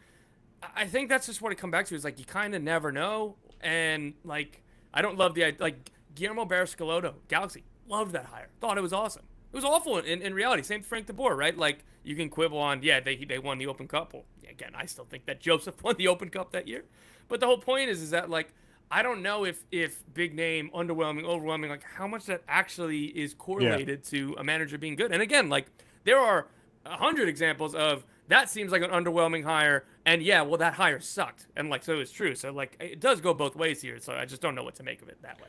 I think that's just what it comes back to, is like you kind of never know. And like I don't love the like Guillermo Barros-Schelotto, Galaxy, loved that hire, thought it was awesome. It was awful in reality. Same Frank de Boer, right? Like, you can quibble on, they won the Open Cup. Well, again, I still think that Joseph won the Open Cup that year. But the whole point is that, like, I don't know if big name, underwhelming, overwhelming, like, how much that actually is correlated to a manager being good. And again, like, there are 100 examples of that seems like an underwhelming hire, and that hire sucked. And, like, so it's true. So, like, it does go both ways here. So I just don't know what to make of it that way.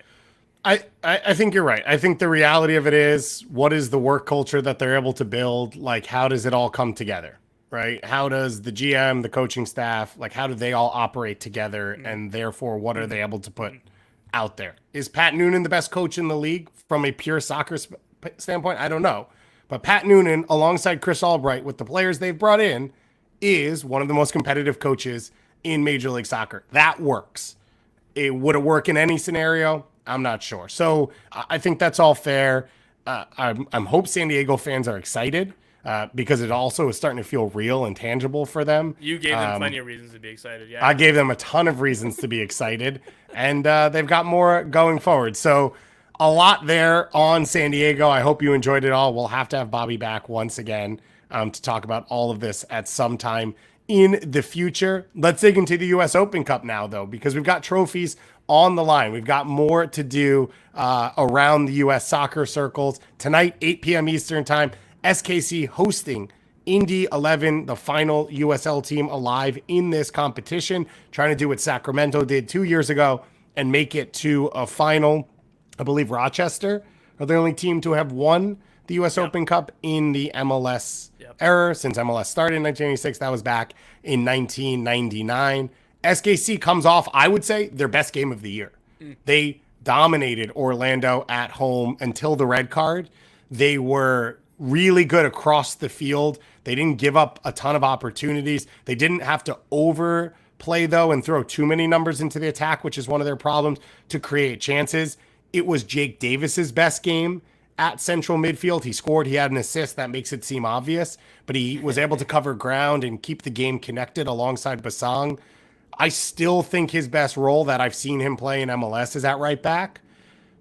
I think you're right. I think the reality of it is, what is the work culture that they're able to build? Like, how does it all come together, right? How does the GM, the coaching staff, like, how do they all operate together? And therefore, what are they able to put out there? Is Pat Noonan the best coach in the league from a pure soccer standpoint? I don't know. But Pat Noonan, alongside Chris Albright, with the players they've brought in, is one of the most competitive coaches in Major League Soccer. That works. Would it work in any scenario? I'm not sure. So I think that's all fair. I'm hope San Diego fans are excited because it also is starting to feel real and tangible for them. You gave them plenty of reasons to be excited. Yeah, I gave them a ton of reasons to be excited, and they've got more going forward. So a lot there on San Diego. I hope you enjoyed it all. We'll have to have Bobby back once again to talk about all of this at some time in the future. Let's dig into the U.S. Open Cup now, though, because we've got trophies on the line. We've got more to do around the U.S. soccer circles. Tonight, 8 p.m. Eastern time, SKC hosting Indy 11, the final USL team alive in this competition, trying to do what Sacramento did 2 years ago and make it to a final. I believe Rochester are the only team to have won the U.S. Open Cup in the MLS era since MLS started in 1986. That was back in 1999. SKC comes off, I would say, their best game of the year. They dominated Orlando at home until the red card. They were really good across the field. They didn't give up a ton of opportunities. They didn't have to overplay, though, and throw too many numbers into the attack, which is one of their problems, to create chances. It was Jake Davis's best game at central midfield. He scored, he had an assist. That makes it seem obvious, but he was able to cover ground and keep the game connected alongside Basang. I still think his best role that I've seen him play in MLS is at right back,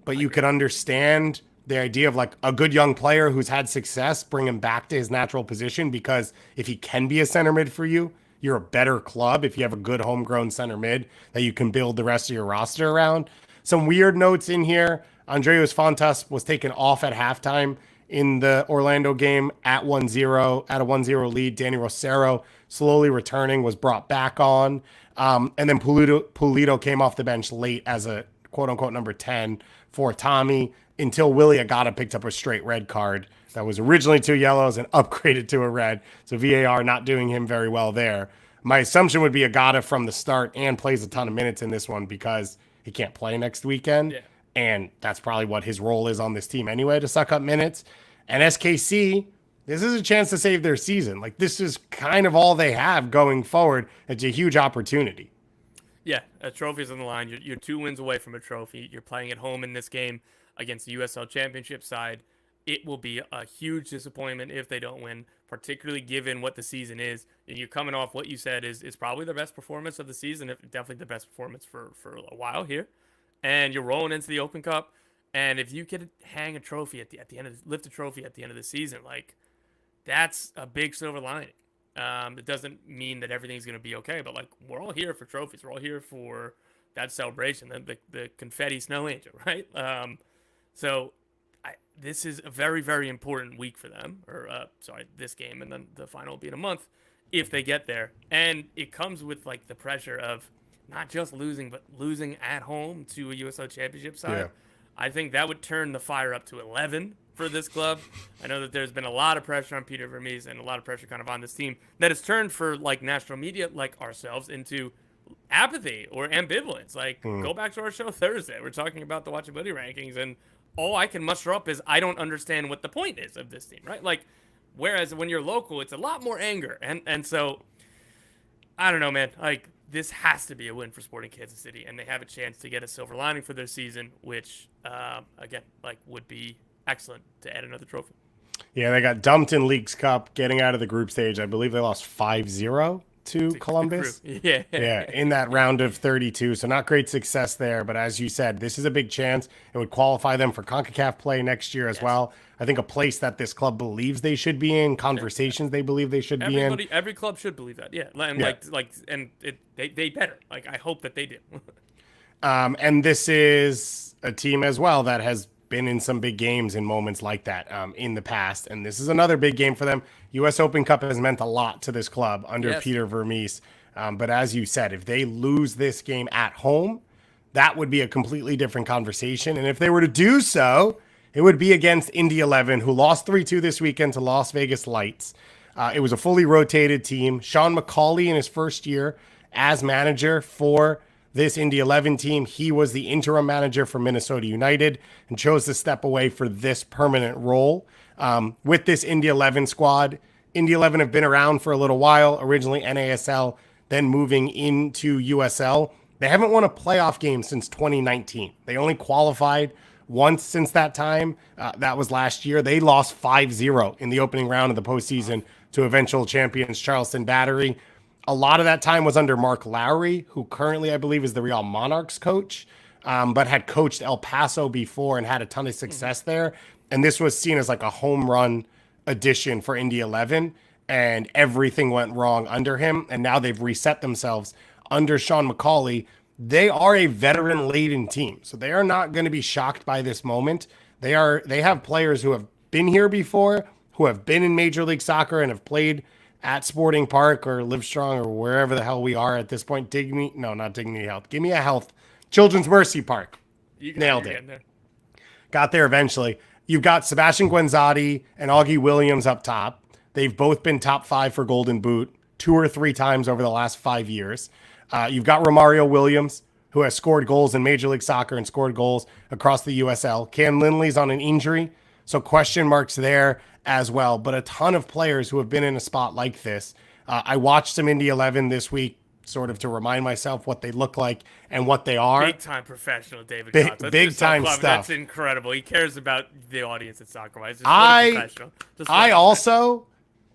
but you could understand the idea of like a good young player who's had success, bring him back to his natural position, because if he can be a center mid for you, you're a better club if you have a good homegrown center mid that you can build the rest of your roster around. Some weird notes in here. Andreas Fontas was taken off at halftime in the Orlando game at 1-0, at a 1-0 lead. Danny Rosero, slowly returning, was brought back on. And then Pulido came off the bench late as a quote-unquote number 10 for Tommy, until Willie Agata picked up a straight red card that was originally 2 yellows and upgraded to a red. So VAR not doing him very well there. My assumption would be Agata from the start and plays a ton of minutes in this one because he can't play next weekend. Yeah. And that's probably what his role is on this team anyway, to suck up minutes. And SKC, this is a chance to save their season. Like, this is kind of all they have going forward. It's a huge opportunity. Yeah, a trophy's on the line. You're 2 wins away from a trophy. You're playing at home in this game against the USL Championship side. It will be a huge disappointment if they don't win, particularly given what the season is. And you're coming off what you said is probably the best performance of the season, if definitely the best performance for a while here. And you're rolling into the Open Cup. And if you could hang a trophy at the end of lift a trophy at the end of the season, like, that's a big silver lining. It doesn't mean that everything's going to be okay, but like, we're all here for trophies. We're all here for that celebration, the confetti snow angel, right? So this is a very, very important week for them, this game, and then the final will be in a month if they get there. And it comes with like the pressure of not just losing, but losing at home to a USL Championship side. Yeah. I think that would turn the fire up to 11 for this club. I know that there's been a lot of pressure on Peter Vermees and a lot of pressure kind of on this team that has turned for like national media like ourselves into apathy or ambivalence. Like, go back to our show Thursday. We're talking about the watchability rankings, and all I can muster up is I don't understand what the point is of this team, right? Like, whereas when you're local, it's a lot more anger. And so, I don't know, man. Like, this has to be a win for Sporting Kansas City, and they have a chance to get a silver lining for their season, which, again, like, would be excellent to add another trophy. Yeah, they got dumped in Leagues Cup, getting out of the group stage. I believe they lost 5-0 to Columbus. Yeah, in that round of 32. So not great success there. But as you said, this is a big chance. It would qualify them for CONCACAF play next year as well. I think a place that this club believes they should be in, conversations they believe they should be in. Every club should believe that. Yeah, and they better. Like, I hope that they do. And this is a team as well that has been in some big games in moments like that in the past. And this is another big game for them. U.S. Open Cup has meant a lot to this club under Peter Vermees. But as you said, if they lose this game at home, that would be a completely different conversation. And if they were to do so, it would be against Indy 11, who lost 3-2 this weekend to Las Vegas Lights. It was a fully rotated team. Sean McCauley, in his first year as manager for this Indy 11 team, he was the interim manager for Minnesota United and chose to step away for this permanent role. With this Indy 11 squad, Indy 11 have been around for a little while, originally NASL, then moving into USL. They haven't won a playoff game since 2019. They only qualified once since that time. That was last year. They lost 5-0 in the opening round of the postseason to eventual champions Charleston Battery. A lot of that time was under Mark Lowry, who currently, I believe, is the Real Monarchs coach, but had coached El Paso before and had a ton of success there. And this was seen as like a home run addition for Indy 11, and everything went wrong under him. And now they've reset themselves under Sean McCauley. They are a veteran-laden team, so they are not going to be shocked by this moment. They have players who have been here before, who have been in Major League Soccer and have played at Sporting Park or Livestrong or wherever the hell we are at this point. Not Dignity Health. Give me a health. Children's Mercy Park. Nailed it. There. Got there eventually. You've got Sebastian Guenzati and Augie Williams up top. They've both been top 5 for Golden Boot 2 or 3 times over the last 5 years. You've got Romario Williams, who has scored goals in Major League Soccer and scored goals across the USL. Cam Lindley's on an injury, so question marks there as well. But a ton of players who have been in a spot like this. I watched some Indy 11 this week, sort of to remind myself what they look like and what they are. Big time professional, David Cox. Big time stuff. That's incredible. He cares about the audience at Soccer-Wise. I also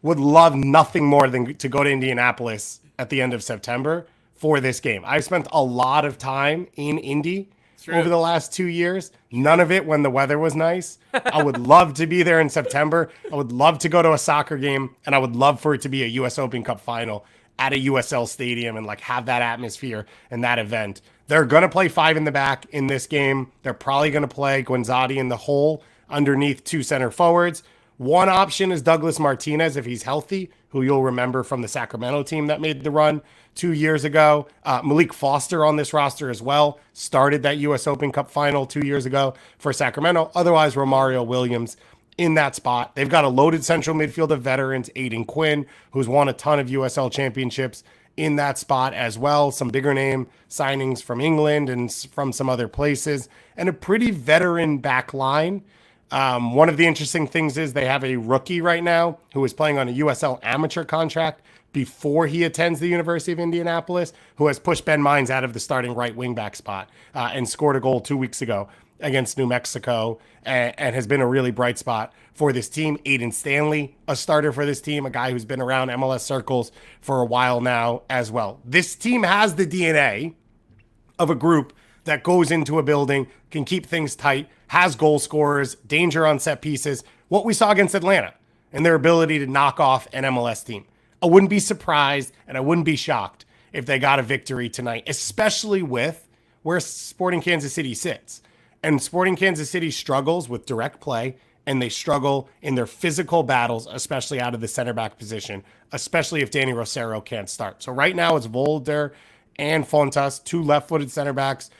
would love nothing more than to go to Indianapolis at the end of September for this game. I've spent a lot of time in Indy over the last 2 years. None of it when the weather was nice. I would love to be there in September. I would love to go to a soccer game, and I would love for it to be a U.S. Open Cup final at a USL stadium and like have that atmosphere and that event. They're going to play 5 in the back in this game. They're probably going to play Guenzati in the hole underneath 2 center forwards. One option is Douglas Martinez if he's healthy, who you'll remember from the Sacramento team that made the run 2 years ago. Malik Foster on this roster as well. Started that U.S. Open Cup final 2 years ago for Sacramento. Otherwise, Romario Williams in that spot. They've got a loaded central midfield of veterans, Aiden Quinn, who's won a ton of USL championships in that spot as well. Some bigger name signings from England and from some other places, and a pretty veteran back line. One of the interesting things is they have a rookie right now who is playing on a USL amateur contract before he attends the University of Indianapolis, who has pushed Ben Mines out of the starting right wing back spot and scored a goal 2 weeks ago against New Mexico and has been a really bright spot for this team. Aiden Stanley, a starter for this team, a guy who's been around MLS circles for a while now as well. This team has the DNA of a group that goes into a building, can keep things tight, has goal scorers, danger on set pieces, what we saw against Atlanta, and their ability to knock off an MLS team. I wouldn't be surprised and I wouldn't be shocked if they got a victory tonight, especially with where Sporting Kansas City sits. And Sporting Kansas City struggles with direct play, and they struggle in their physical battles, especially out of the center back position, especially if Danny Rosero can't start. So right now it's Volder and Fontas, two left-footed center backs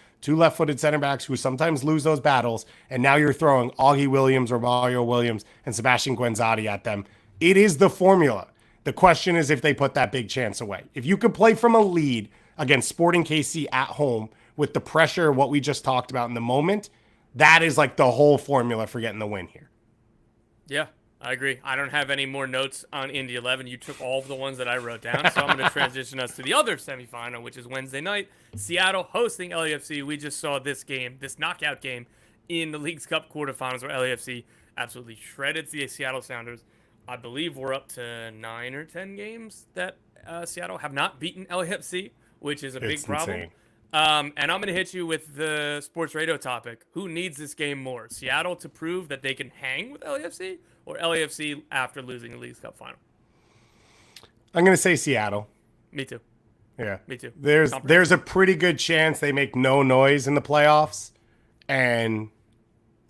who sometimes lose those battles, and now you're throwing Augie Williams or Mario Williams and Sebastian Guenzati at them. It is the formula. The question is if they put that big chance away. If you could play from a lead against Sporting KC at home with the pressure, what we just talked about in the moment, that is like the whole formula for getting the win here. Yeah, I agree. I don't have any more notes on Indy 11. You took all of the ones that I wrote down, so I'm going to transition us to the other semifinal, which is Wednesday night. Seattle hosting LAFC. We just saw this game, this knockout game in the League's Cup quarterfinals where LAFC absolutely shredded the Seattle Sounders. I believe we're up to 9 or 10 games that Seattle have not beaten LAFC, which is a big problem. Insane. And I'm going to hit you with the sports radio topic. Who needs this game more? Seattle to prove that they can hang with LAFC, or LAFC after losing the League's Cup final? I'm going to say Seattle. Me too. Yeah. Me too. There's a pretty good chance they make no noise in the playoffs. And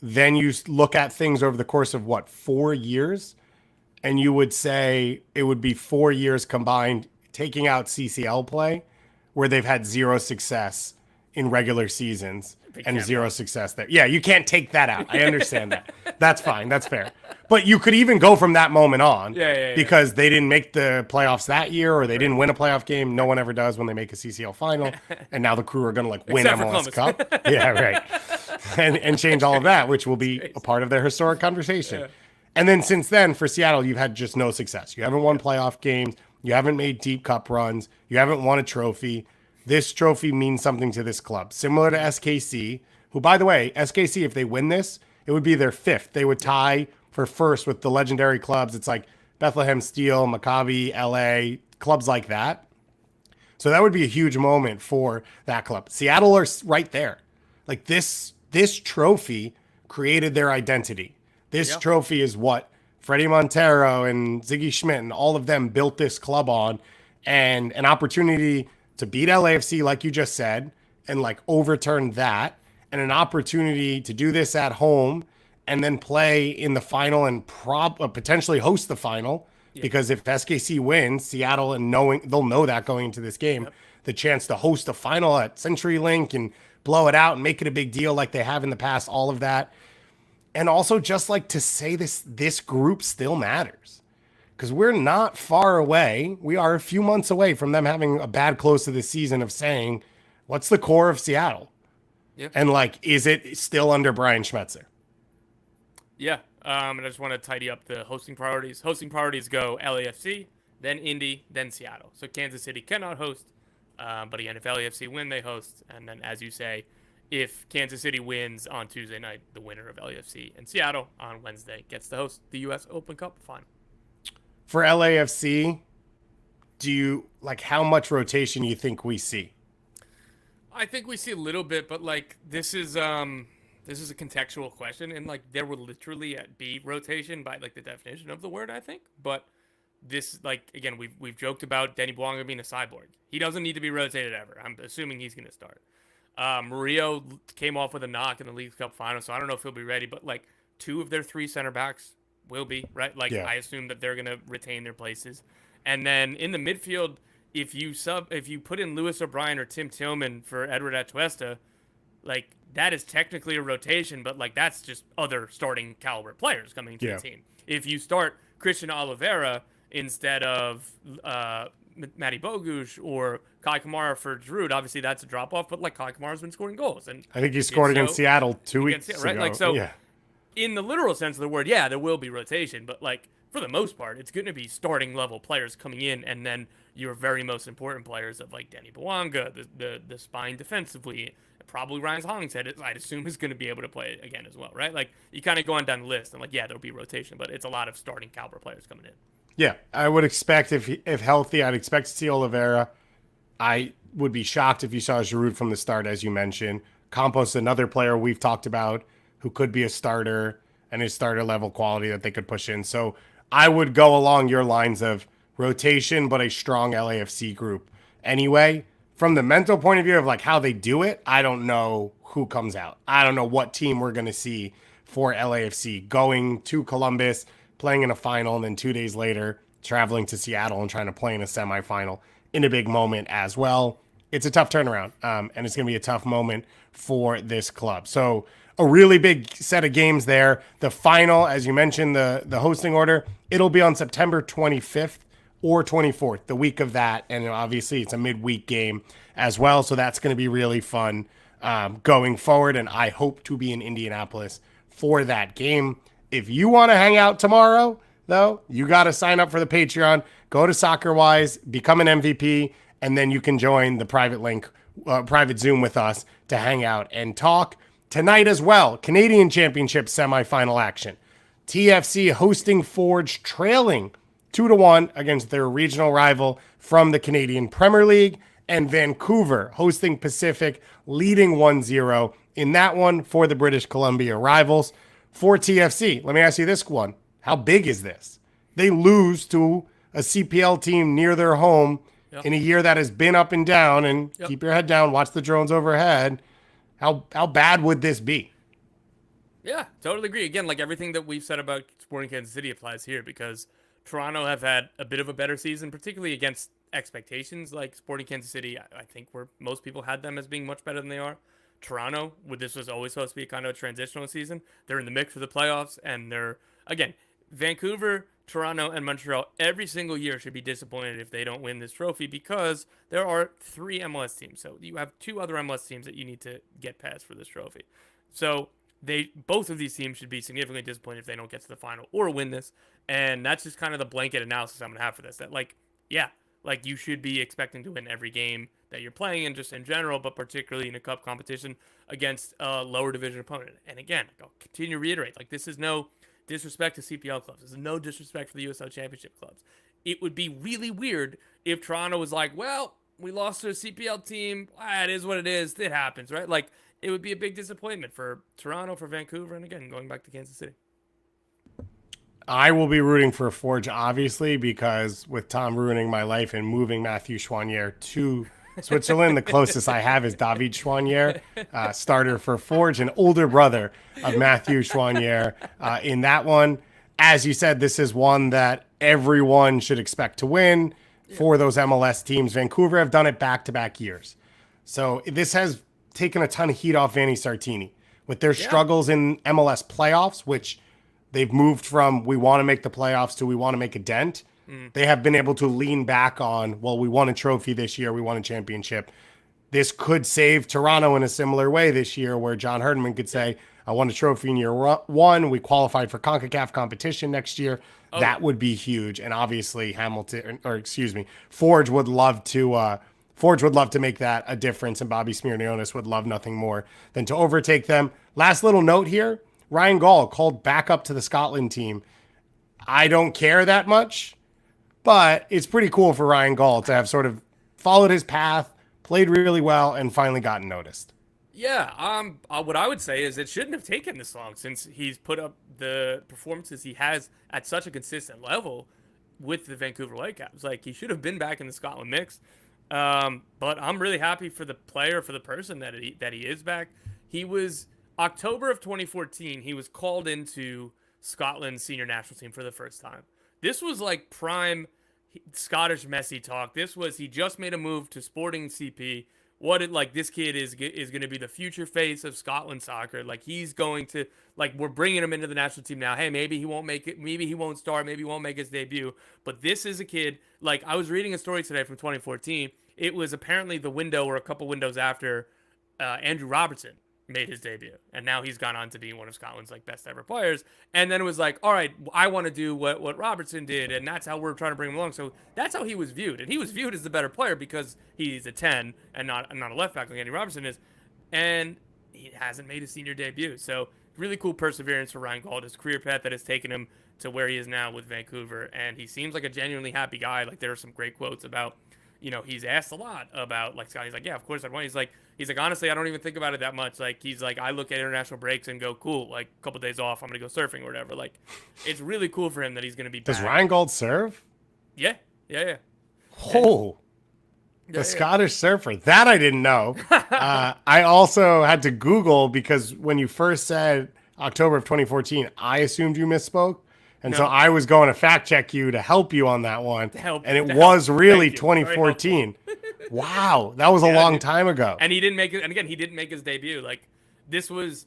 then you look at things over the course of 4 years, and you would say it would be 4 years combined, taking out CCL play, where they've had zero success in regular seasons and zero success there. Yeah, you can't take that out. I understand that. That's fine. That's fair. But you could even go from that moment on because they didn't make the playoffs that year, or they didn't win a playoff game. No one ever does when they make a CCL final. And now the Crew are going to win MLS Cup. Yeah, right. And change all of that, which will be a part of their historic conversation. Yeah. And then since then, for Seattle, you've had just no success. You haven't won playoff games. You haven't made deep cup runs. You haven't won a trophy. This trophy means something to this club. Similar to SKC, who, by the way, SKC, if they win this, it would be their 5th. They would tie for first with the legendary clubs. It's like Bethlehem Steel, Maccabi, LA, clubs like that. So that would be a huge moment for that club. Seattle are right there. Like this trophy created their identity. This trophy is what Freddie Montero and Ziggy Schmidt and all of them built this club on, and an opportunity to beat LAFC, like you just said, and overturn that, and an opportunity to do this at home and then play in the final and potentially host the final. Yeah. Because if SKC wins, Seattle, and they'll know that going into this game, the chance to host a final at CenturyLink and blow it out and make it a big deal like they have in the past, all of that. And also just to say this group still matters, because we're not far away. We are a few months away from them having a bad close to the season of saying, what's the core of Seattle? Yeah. And like, is it still under Brian Schmetzer? Yeah. And I just want to tidy up the hosting priorities. Hosting priorities go LAFC, then Indy, then Seattle. So Kansas City cannot host. But again, if LAFC win, they host. And then, as you say, if Kansas City wins on Tuesday night, the winner of LAFC and Seattle on Wednesday gets to host the U.S. Open Cup final. For LAFC, do you like how much rotation you think we see? I think we see a little bit, but like this is a contextual question, and like there will literally be rotation by like the definition of the word, I think. But this, like, again, we've joked about Denny Bouanga being a cyborg. He doesn't need to be rotated ever. I'm assuming he's going to start. Murillo came off with a knock in the League Cup final, so I don't know if he'll be ready. But like 2 of their 3 center backs will be, right. Like, Yeah. I assume that they're going to retain their places, and then in the midfield, if you put in Lewis O'Brien or Tim Tillman for Edward Atuesta, like that is technically a rotation, but like that's just other starting caliber players coming to the team. If you start Christian Oliveira instead of Matty Bogusz or Kai Kamara for Giroud, obviously that's a drop off, but like Kai Kamara's been scoring goals, and I think he scored against Seattle 2 weeks ago. Right? Like, so in the literal sense of the word, yeah, there will be rotation, but like for the most part, it's going to be starting level players coming in, and then your very most important players of like Denny Bouanga, the spine defensively, probably Ryan Hollingshead, I'd assume is going to be able to play again as well, right? Like you kind of go on down the list, and like yeah, there'll be rotation, but it's a lot of starting caliber players coming in. Yeah, I would expect if healthy, I'd expect to see Oliveira. I would be shocked if you saw Giroud from the start, as you mentioned. Campos, another player we've talked about who could be a starter and his starter level quality that they could push in. So I would go along your lines of rotation, but a strong LAFC group. Anyway, from the mental point of view of like how they do it, I don't know who comes out. I don't know what team we're going to see for LAFC going to Columbus, playing in a final, and then 2 days later traveling to Seattle and trying to play in a semifinal in a big moment as well. It's a tough turnaround, and it's going to be a tough moment for this club. So a really big set of games there. The final, as you mentioned, the hosting order, it'll be on September 25th or 24th, the week of that. And obviously it's a midweek game as well. So that's going to be really fun going forward. And I hope to be in Indianapolis for that game. If you want to hang out tomorrow, though, you got to sign up for the Patreon. Go to SoccerWise, become an MVP, and then you can join the private Zoom with us to hang out and talk. Tonight as well, Canadian Championship semifinal action. TFC hosting Forge, trailing 2-1 against their regional rival from the Canadian Premier League, and Vancouver hosting Pacific, leading 1-0 in that one for the British Columbia rivals. For TFC, let me ask you this one. How big is this? They lose to a CPL team near their home in a year that has been up and down, and keep your head down, watch the drones overhead. How bad would this be? Yeah, totally agree. Again, like everything that we've said about Sporting Kansas City applies here, because Toronto have had a bit of a better season, particularly against expectations. Like Sporting Kansas City, I think where most people had them as being much better than they are. Toronto, this was always supposed to be kind of a transitional season. They're in the mix for the playoffs, and they're, again, Vancouver, Toronto, and Montreal every single year should be disappointed if they don't win this trophy, because there are 3 MLS teams. So you have 2 other MLS teams that you need to get past for this trophy. So both of these teams should be significantly disappointed if they don't get to the final or win this. And that's just kind of the blanket analysis I'm going to have for this. That, like, yeah, like you should be expecting to win every game that you're playing in, just in general, but particularly in a cup competition against a lower division opponent. And again, I'll continue to reiterate, like, this is no disrespect to CPL clubs. This is no disrespect for the USL Championship clubs. It would be really weird if Toronto was like, well, we lost to a CPL team. It is what it is. It happens, right? Like, it would be a big disappointment for Toronto, for Vancouver, and again, going back to Kansas City. I will be rooting for Forge, obviously, because with Tom ruining my life and moving Matthew Chouanier to Switzerland, the closest I have is David Chouanier, starter for Forge, an older brother of Matthew Chouanier in that one. As you said, this is one that everyone should expect to win for those MLS teams. Vancouver have done it back-to-back years. So this has taken a ton of heat off Vanni Sartini with their struggles in MLS playoffs, which they've moved from we want to make the playoffs to we want to make a dent. They have been able to lean back on, well, we won a trophy this year, we won a championship. this could save Toronto in a similar way this year, where John Herdman could say, I won a trophy in year one. We qualified for CONCACAF competition next year. That would be huge. And obviously Forge would love to make that a difference, and Bobby Smirnionis would love nothing more than to overtake them. Last little note here, Ryan Gaul called back up to the Scotland team. I don't care that much, but it's pretty cool for Ryan Gaul to have sort of followed his path, played really well, and finally gotten noticed. Yeah, what I would say is it shouldn't have taken this long, since he's put up the performances he has at such a consistent level with the Vancouver Whitecaps. Like, he should have been back in the Scotland mix. But I'm really happy for the player, for the person that he is back. He was October of 2014. He was called into Scotland's senior national team for the first time. This was like prime Scottish Messi talk. This was, he just made a move to Sporting CP. This kid is going to be the future face of Scotland soccer. Like, he's going to, like, we're bringing him into the national team now. Hey, maybe he won't make it. Maybe he won't start. Maybe he won't make his debut. But this is a kid, like, I was reading a story today from 2014. It was apparently the window or a couple windows after Andrew Robertson made his debut. And now he's gone on to be one of Scotland's, like, best ever players. And then it was like, all right, I want to do what Robertson did. And that's how we're trying to bring him along. So that's how he was viewed. And he was viewed as the better player because he's a 10 and not a left back like Andy Robertson is. And he hasn't made his senior debut. So really cool perseverance for Ryan Gauld, his career path that has taken him to where he is now with Vancouver. And he seems like a genuinely happy guy. Like, there are some great quotes about, he's asked a lot about, like, Scott. He's like, yeah, of course I'd want. He's like, honestly, I don't even think about it that much. Like, he's like, I look at international breaks and go, cool, like, a couple days off, I'm going to go surfing or whatever. Like, it's really cool for him that he's going to be back. Does Ryan Gauld serve? Yeah. Oh, the Scottish surfer. That I didn't know. I also had to Google, because when you first said October of 2014, I assumed you misspoke. And so I was going to fact check you to help you on that one. And it was really 2014. Wow. That was a long time ago. And he didn't make it. And again, he didn't make his debut. Like, this was,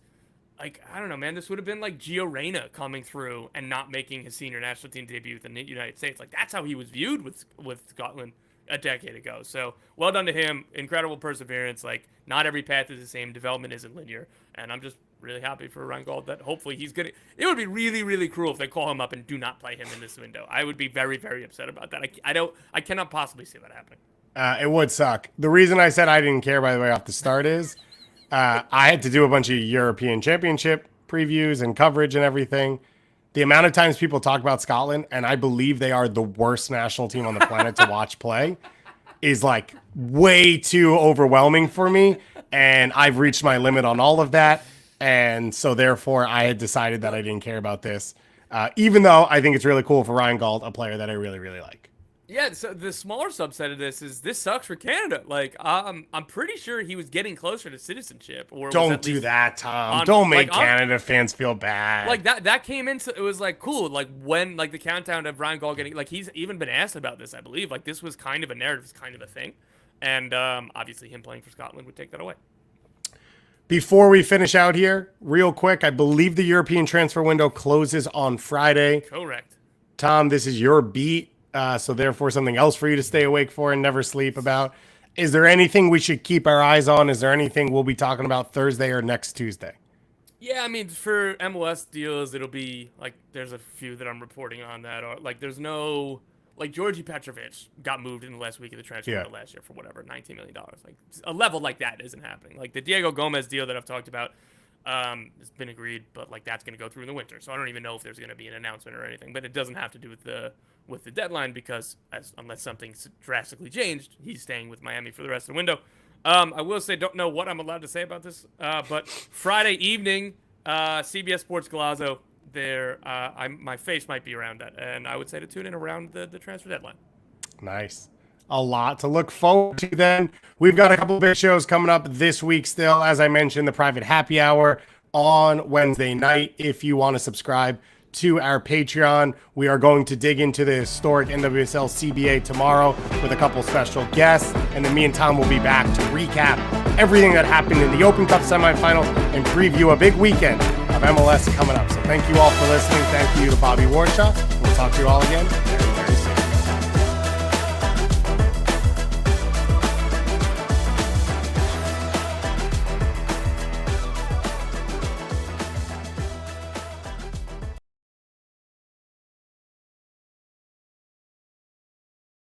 like, I don't know, man. This would have been like Gio Reyna coming through and not making his senior national team debut with the United States. Like, that's how he was viewed with Scotland a decade ago. So well done to him. Incredible perseverance. Like, not every path is the same. Development isn't linear. And I'm just really happy for Ryan Gauld that hopefully he's gonna. It would be really, really cruel if they call him up and do not play him in this window. I would be very, very upset about that. I cannot possibly see that happening. It would suck. The reason I said I didn't care, by the way, off the start is I had to do a bunch of European Championship previews and coverage and everything. The amount of times people talk about Scotland, and I believe they are the worst national team on the planet to watch play, is like way too overwhelming for me. And I've reached my limit on all of that. And so therefore I had decided that I didn't care about this, even though I think it's really cool for Ryan Gauld, a player that I really, really like. Yeah, so the smaller subset of this is this sucks for Canada. Like, I'm pretty sure he was getting closer to citizenship. Or don't do that, Tom. Don't make Canada fans feel bad. Like, that came into, it was like, cool. Like, when, like, the countdown of Ryan Gauld getting, like, he's even been asked about this, I believe. Like, this was kind of a narrative, it's kind of a thing. And obviously him playing for Scotland would take that away. Before we finish out here, real quick, I believe the European transfer window closes on Friday. Correct. Tom, this is your beat. So therefore something else for you to stay awake for and never sleep about. Is there anything we should keep our eyes on? Is there anything we'll be talking about Thursday or next Tuesday? Yeah, I mean, for MLS deals, it'll be like, there's a few that I'm reporting on that are like, there's no, like, Georgi Petrovic got moved in the last week of the transfer window last year for whatever, $19 million. Like, a level like that isn't happening. Like, the Diego Gomez deal that I've talked about has been agreed, but like, that's going to go through in the winter. So I don't even know if there's going to be an announcement or anything, but it doesn't have to do with the deadline, because unless something's drastically changed, he's staying with Miami for the rest of the window. I will say, don't know what I'm allowed to say about this, but Friday evening, CBS Sports Golazo, there, my face might be around that, and I would say to tune in around the transfer deadline. Nice. A lot to look forward to then. We've got a couple big shows coming up this week still. As I mentioned, the private happy hour on Wednesday night. If you want to subscribe to our Patreon, we are going to dig into the historic NWSL CBA tomorrow with a couple special guests. And then me and Tom will be back to recap everything that happened in the Open Cup semifinal and preview a big weekend of MLS coming up. So thank you all for listening. Thank you to Bobby Warshaw. We'll talk to you all again very, very